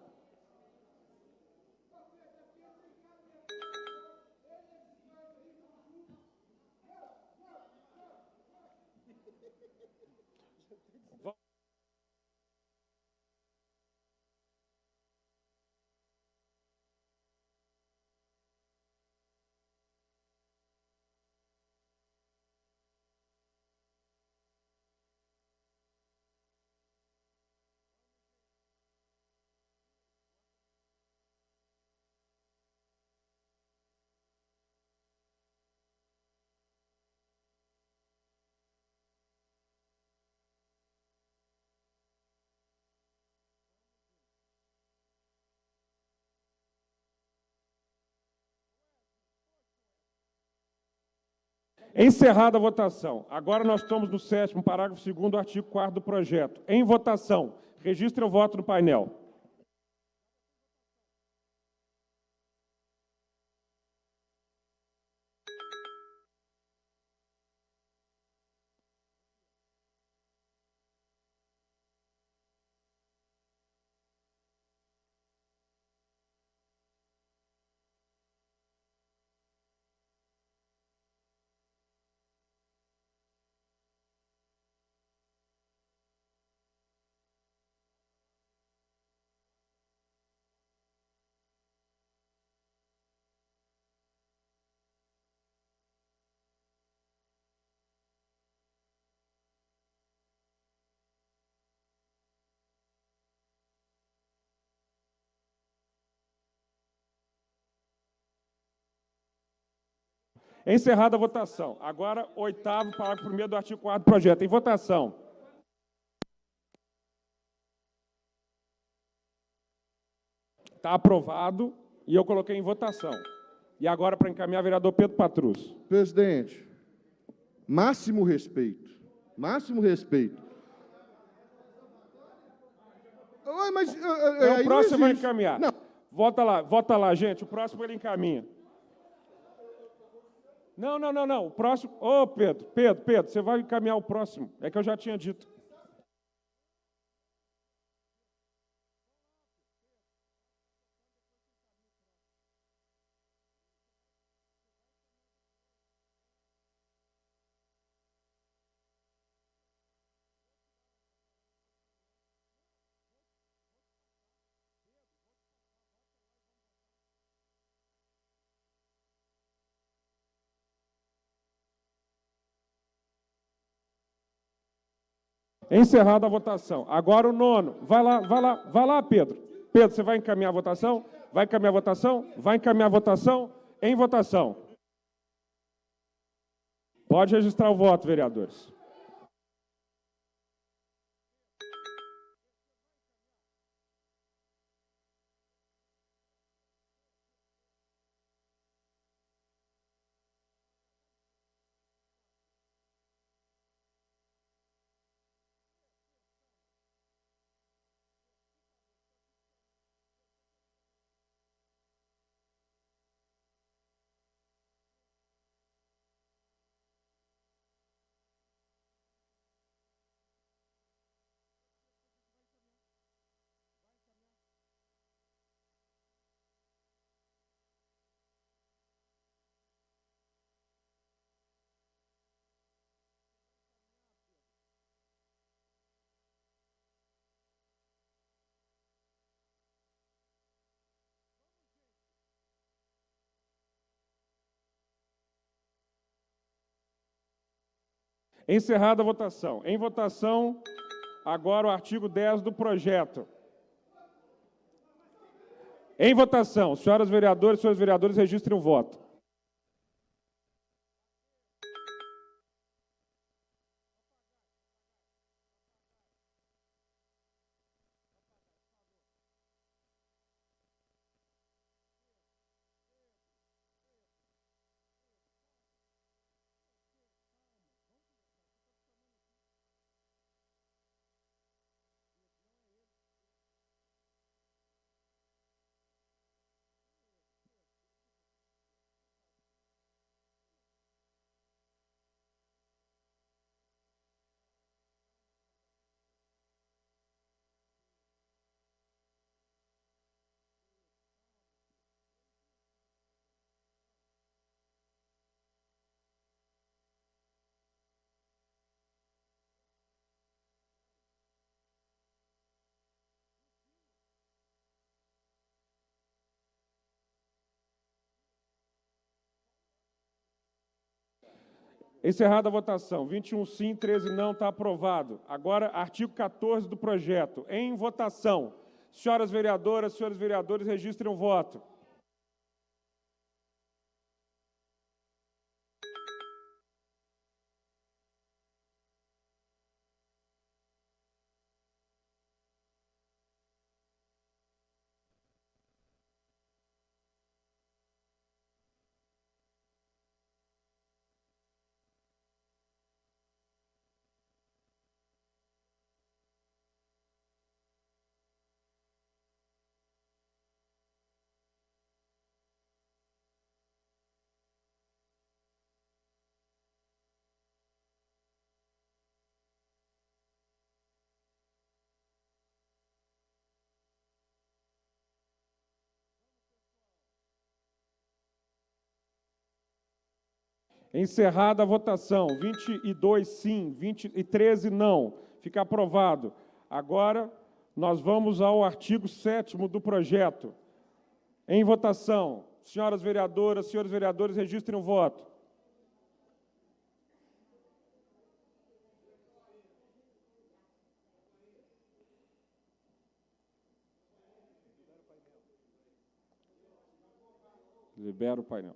Speaker 2: Encerrada a votação. Agora nós estamos no 7º, parágrafo 2º do artigo 4º do projeto. Em votação. Registre o voto no painel. Encerrada a votação. Agora, 8º, parágrafo 1º do artigo 4º do projeto. Em votação. Está aprovado e eu coloquei em votação. E agora, para encaminhar, vereador Pedro Patrus.
Speaker 3: Presidente, máximo respeito. Máximo respeito. Mas,
Speaker 2: o próximo vai encaminhar. Não. Vota lá, gente. O próximo ele encaminha. Não. O próximo... Ô, Pedro, você vai encaminhar o próximo. É que eu já tinha dito. Encerrada a votação. Agora o nono. Vai lá, Pedro. Pedro, você vai encaminhar a votação? Vai encaminhar a votação? Vai encaminhar a votação? Em votação. Pode registrar o voto, vereadores. Encerrada a votação. Em votação, agora o artigo 10 do projeto. Em votação, senhoras vereadoras e senhores vereadores, registrem o voto. Encerrada a votação. 21 sim, 13 não, está aprovado. Agora, artigo 14 do projeto. Em votação. Senhoras vereadoras, senhores vereadores, registrem o voto. Encerrada a votação. 22 sim, 13 não. Fica aprovado. Agora, nós vamos ao artigo 7º do projeto. Em votação. Senhoras vereadoras, senhores vereadores, registrem o voto. Libera o painel.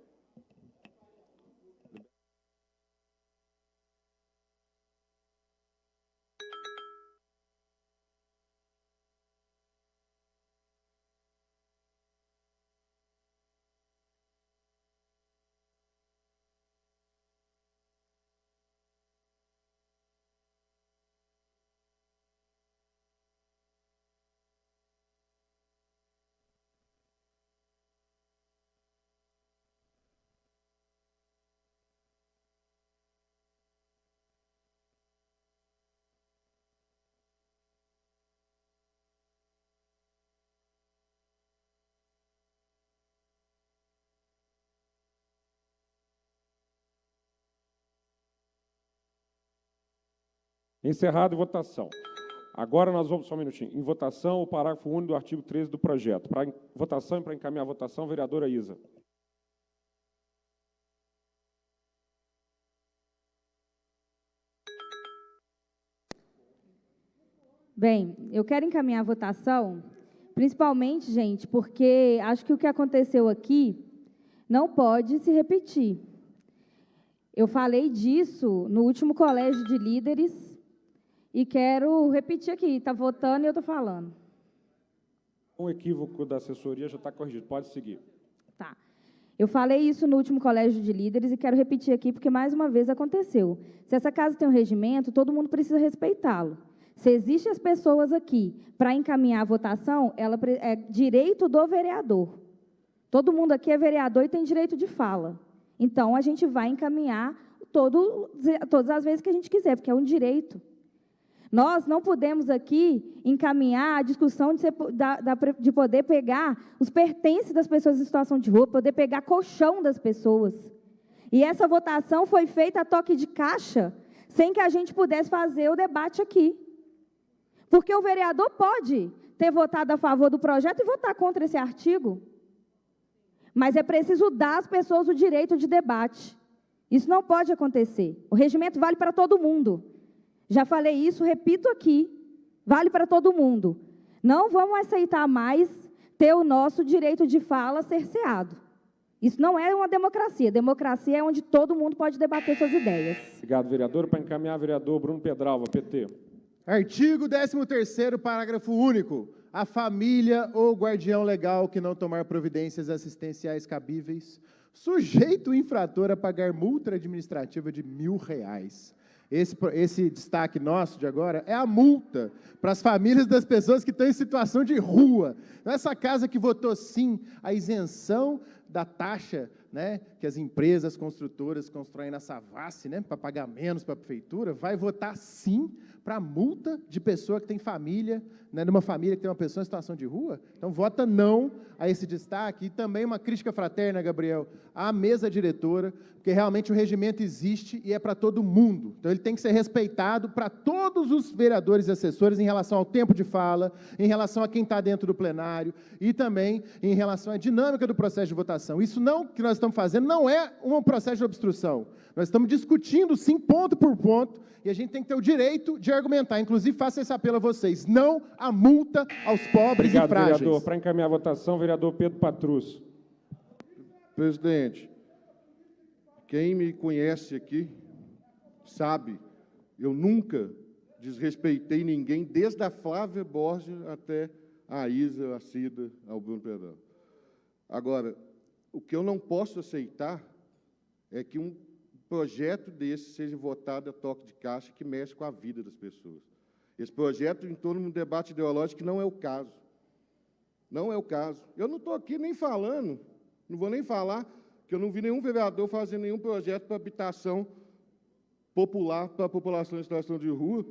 Speaker 2: Encerrada a votação. Agora nós vamos, só um minutinho, em votação o parágrafo único do artigo 13 do projeto. Para votação e para encaminhar a votação, vereadora Isa.
Speaker 5: Bem, eu quero encaminhar a votação, principalmente, gente, porque acho que o que aconteceu aqui não pode se repetir. Eu falei disso no último colégio de líderes e quero repetir aqui. Está votando e eu estou falando.
Speaker 2: Um equívoco da assessoria já está corrigido. Pode seguir.
Speaker 5: Tá. Eu falei isso no último colégio de líderes e quero repetir aqui porque, mais uma vez, aconteceu. Se essa casa tem um regimento, todo mundo precisa respeitá-lo. Se existem as pessoas aqui para encaminhar a votação, ela é direito do vereador. Todo mundo aqui é vereador e tem direito de fala. Então, a gente vai encaminhar todas as vezes que a gente quiser, porque é um direito. Nós não podemos aqui encaminhar a discussão de poder pegar os pertences das pessoas em situação de rua, poder pegar colchão das pessoas. E essa votação foi feita a toque de caixa, sem que a gente pudesse fazer o debate aqui. Porque o vereador pode ter votado a favor do projeto e votar contra esse artigo. Mas é preciso dar às pessoas o direito de debate. Isso não pode acontecer. O regimento vale para todo mundo. Já falei isso, repito aqui. Vale para todo mundo. Não vamos aceitar mais ter o nosso direito de fala cerceado. Isso não é uma democracia. Democracia é onde todo mundo pode debater suas ideias.
Speaker 2: Obrigado, vereador. Para encaminhar, vereador Bruno Pedralva, PT.
Speaker 4: Artigo 13º, parágrafo único. A família ou guardião legal que não tomar providências assistenciais cabíveis, sujeito o infrator a pagar multa administrativa de R$1.000. Esse destaque nosso de agora é a multa para as famílias das pessoas que estão em situação de rua. Nessa casa que votou sim a isenção da taxa, né, que as empresas construtoras constroem na Savassi, né, para pagar menos para a prefeitura, vai votar sim para a multa de pessoa que tem família, né, numa família que tem uma pessoa em situação de rua. Então, vota não a esse destaque. E também uma crítica fraterna, Gabriel, à mesa diretora, porque realmente o regimento existe e é para todo mundo. Então, ele tem que ser respeitado para todos os vereadores e assessores em relação ao tempo de fala, em relação a quem está dentro do plenário e também em relação à dinâmica do processo de votação. Isso não que nós estamos fazendo não é um processo de obstrução. Nós estamos discutindo, sim, ponto por ponto, e a gente tem que ter o direito de argumentar. Inclusive, faço esse apelo a vocês. Não a multa aos pobres
Speaker 2: Obrigado,
Speaker 4: e frágeis.
Speaker 2: Vereador. Para encaminhar a votação, vereador Pedro Patrus.
Speaker 3: Presidente, quem me conhece aqui sabe, eu nunca desrespeitei ninguém, desde a Flávia Borges até a Isa, a Cida, ao Bruno Pedro. Agora, o que eu não posso aceitar é que um projeto desse seja votado a toque de caixa que mexe com a vida das pessoas. Esse projeto em torno de um debate ideológico que não é o caso. Não é o caso. Eu não estou aqui nem falando, não vou nem falar, que eu não vi nenhum vereador fazer nenhum projeto para habitação popular para a população em situação de rua.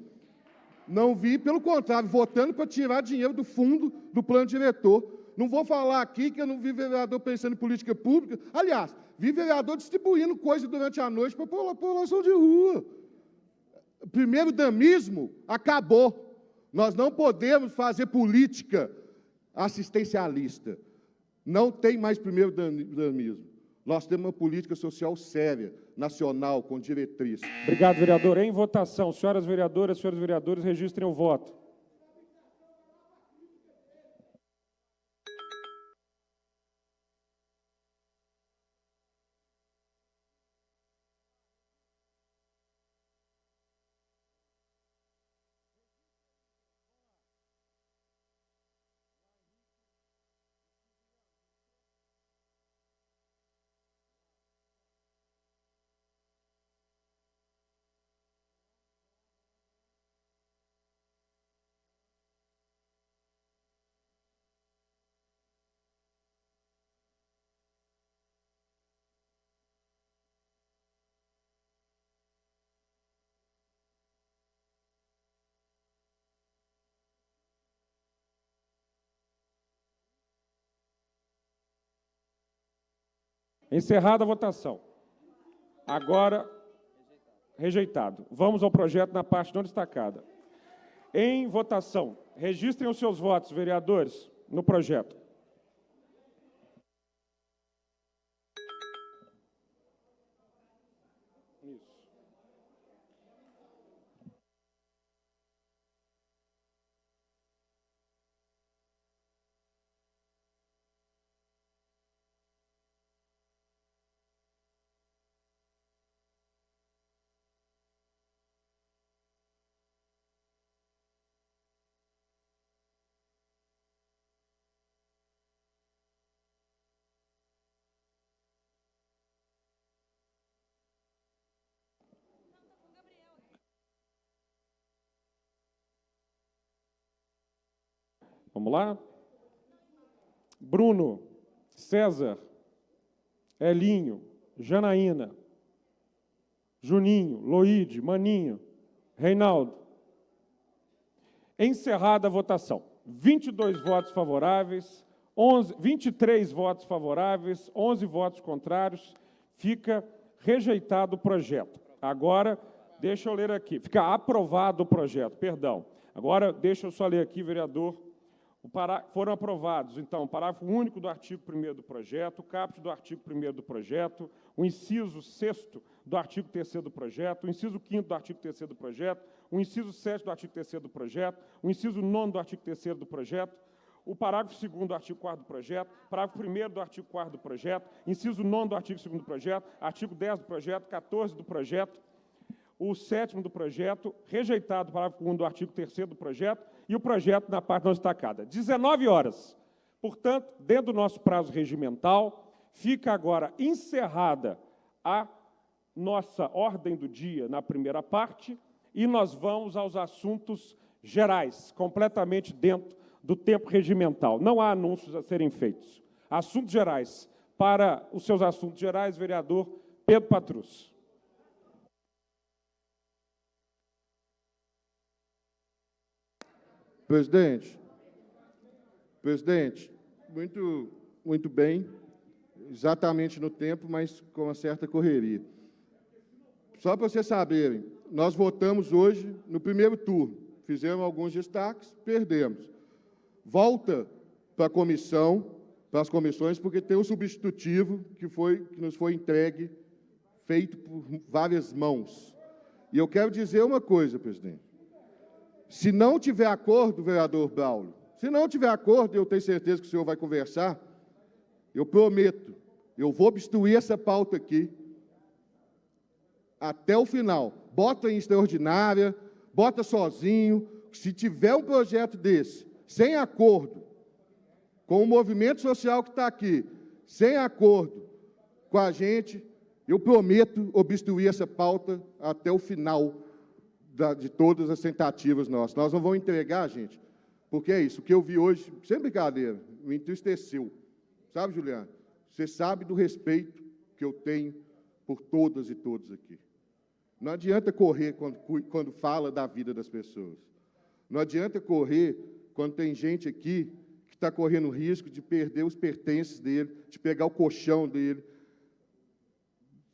Speaker 3: Não vi, pelo contrário, votando para tirar dinheiro do fundo do plano diretor. Não vou falar aqui que eu não vi vereador pensando em política pública. Aliás, vi vereador distribuindo coisa durante a noite para a população de rua. O primeiro damismo acabou. Nós não podemos fazer política assistencialista. Não tem mais primeiro damismo. Nós temos uma política social séria, nacional, com diretriz.
Speaker 2: Obrigado, vereador. Em votação, senhoras vereadoras, senhores vereadores, registrem o voto. Encerrada a votação. Agora, rejeitado. Vamos ao projeto na parte não destacada. Em votação, registrem os seus votos, vereadores, no projeto. Vamos lá? Bruno, César, Elinho, Janaína, Juninho, Loide, Maninho, Reinaldo. Encerrada a votação. 22 votos favoráveis, 23 votos favoráveis, 11 votos contrários. Fica rejeitado o projeto. Agora, deixa eu ler aqui. Fica aprovado o projeto, perdão. Agora, deixa eu só ler aqui, vereador. Foram aprovados, então, o parágrafo único do artigo 1º do projeto, o caput do artigo 1º do projeto, o inciso 6º do artigo 3º do projeto, o inciso 5º do artigo 3º do projeto, o inciso 7º do artigo 3º do projeto, o inciso 9º do artigo 3º do projeto, o parágrafo 2º do artigo 4º do projeto, parágrafo 1º do artigo 4º do projeto, inciso 9º do artigo 2º do projeto, artigo 10 do projeto, 14 do projeto, o 7º do projeto, rejeitado o parágrafo 1º do artigo 3º do projeto e o projeto na parte não destacada. 19 horas. Portanto, dentro do nosso prazo regimental, fica agora encerrada a nossa ordem do dia na primeira parte e nós vamos aos assuntos gerais, completamente dentro do tempo regimental. Não há anúncios a serem feitos. Assuntos gerais. Para os seus assuntos gerais, vereador Pedro Patrus.
Speaker 3: Presidente, muito bem, exatamente no tempo, mas com uma certa correria. Só para vocês saberem, nós votamos hoje no primeiro turno, fizemos alguns destaques, perdemos. Volta para a comissão, para as comissões, porque tem um substitutivo que nos foi entregue, feito por várias mãos. E eu quero dizer uma coisa, presidente. Se não tiver acordo, vereador Braulio, se não tiver acordo, eu tenho certeza que o senhor vai conversar, eu prometo, eu vou obstruir essa pauta aqui até o final. Bota em extraordinária, bota sozinho. Se tiver um projeto desse, sem acordo com o movimento social que está aqui, sem acordo com a gente, eu prometo obstruir essa pauta até o final de todas as tentativas nossas. Nós não vamos entregar, gente, porque é isso. O que eu vi hoje, sem brincadeira, me entristeceu. Sabe, Juliano? Você sabe do respeito que eu tenho por todas e todos aqui. Não adianta correr quando fala da vida das pessoas. Não adianta correr quando tem gente aqui que está correndo risco de perder os pertences dele, de pegar o colchão dele.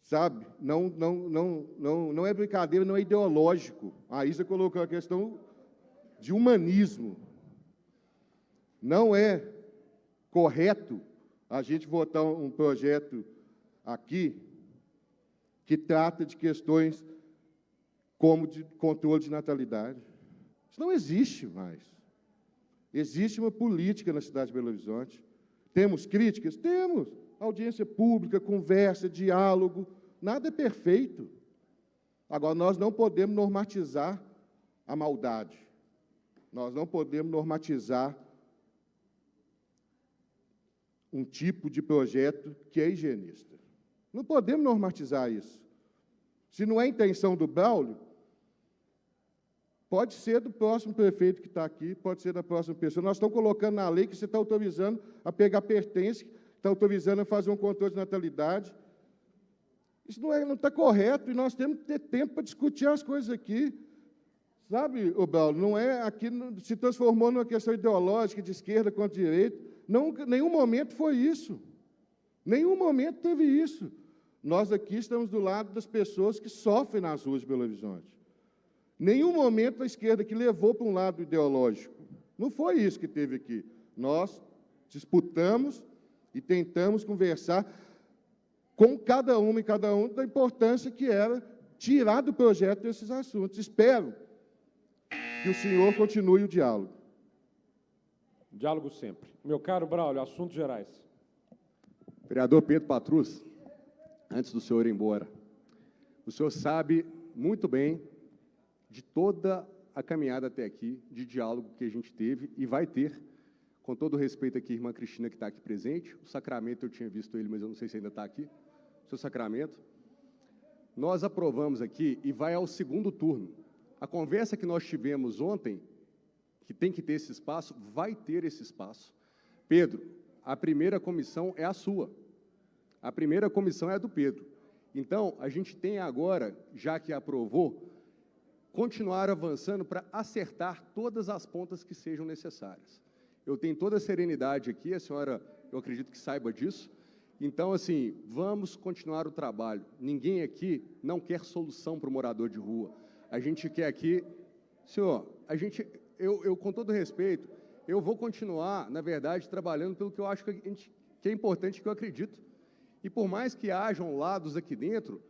Speaker 3: Sabe? Não é brincadeira, não é ideológico. A Isa colocou a questão de humanismo. Não é correto a gente votar um projeto aqui que trata de questões como de controle de natalidade. Isso não existe mais. Existe uma política na cidade de Belo Horizonte. Temos críticas? Temos. Audiência pública, conversa, diálogo, nada é perfeito. Agora, nós não podemos normatizar a maldade. Nós não podemos normatizar um tipo de projeto que é higienista. Não podemos normatizar isso. Se não é intenção do Braulio, pode ser do próximo prefeito que está aqui, pode ser da próxima pessoa. Nós estamos colocando na lei que você está autorizando a pegar pertence, está autorizando a fazer um controle de natalidade. Isso não está correto e nós temos que ter tempo para discutir as coisas aqui. Sabe, Braulio, não é aqui, se transformou numa questão ideológica de esquerda contra direita. Não, nenhum momento foi isso. Nenhum momento teve isso. Nós aqui estamos do lado das pessoas que sofrem nas ruas de Belo Horizonte. Nenhum momento a esquerda que levou para um lado ideológico. Não foi isso que teve aqui. Nós disputamos e tentamos conversar com cada uma e cada um da importância que era tirar do projeto esses assuntos. Espero que o senhor continue o diálogo.
Speaker 2: Diálogo sempre. Meu caro Braulio, assuntos gerais.
Speaker 7: Vereador Pedro Patrus, antes do senhor ir embora, o senhor sabe muito bem de toda a caminhada até aqui, de diálogo que a gente teve e vai ter, com todo o respeito aqui, irmã Cristina, que está aqui presente, o Sacramento, eu tinha visto ele, mas eu não sei se ainda está aqui, seu Sacramento. Nós aprovamos aqui e vai ao segundo turno. A conversa que nós tivemos ontem que tem que ter esse espaço, vai ter esse espaço. Pedro, a primeira comissão é a sua. A primeira comissão é a do Pedro. Então, a gente tem agora, já que aprovou, continuar avançando para acertar todas as pontas que sejam necessárias. Eu tenho toda a serenidade aqui, a senhora, eu acredito que saiba disso. Então, assim, vamos continuar o trabalho. Ninguém aqui não quer solução para o morador de rua. A gente quer aqui... Senhor, eu com todo respeito, eu vou continuar, na verdade, trabalhando pelo que eu acho que é importante, que eu acredito. E por mais que hajam lados aqui dentro,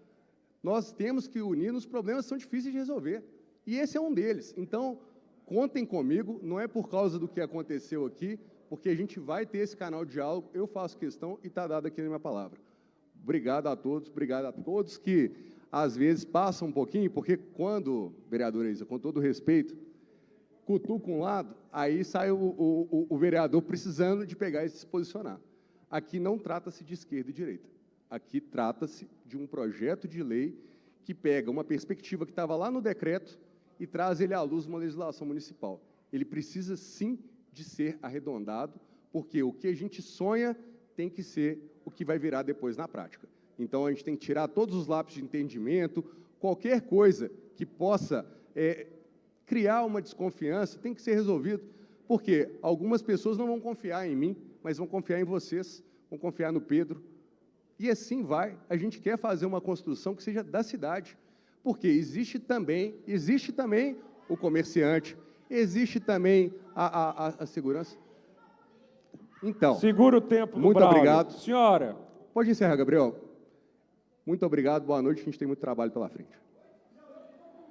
Speaker 7: nós temos que unir nos problemas que são difíceis de resolver. E esse é um deles. Então, contem comigo, não é por causa do que aconteceu aqui, porque a gente vai ter esse canal de diálogo, eu faço questão e está dada aqui a minha palavra. Obrigado a todos que, às vezes, passam um pouquinho, porque quando, vereadora Isa, com todo respeito, cutuca um lado, aí sai o vereador precisando de pegar e se posicionar. Aqui não trata-se de esquerda e direita. Aqui trata-se de um projeto de lei que pega uma perspectiva que estava lá no decreto e traz ele à luz de uma legislação municipal. Ele precisa, sim, de ser arredondado, porque o que a gente sonha tem que ser o que vai virar depois na prática. Então, a gente tem que tirar todos os lapsos de entendimento, qualquer coisa que possa criar uma desconfiança tem que ser resolvido, porque algumas pessoas não vão confiar em mim, mas vão confiar em vocês, vão confiar no Pedro, e assim vai. A gente quer fazer uma construção que seja da cidade, porque existe também o comerciante, existe também a segurança. Então,
Speaker 2: segura o tempo do
Speaker 7: muito
Speaker 2: Braulio.
Speaker 7: obrigado.
Speaker 2: Senhora.
Speaker 7: Pode encerrar, Gabriel. Muito obrigado, boa noite, a gente tem muito trabalho pela frente.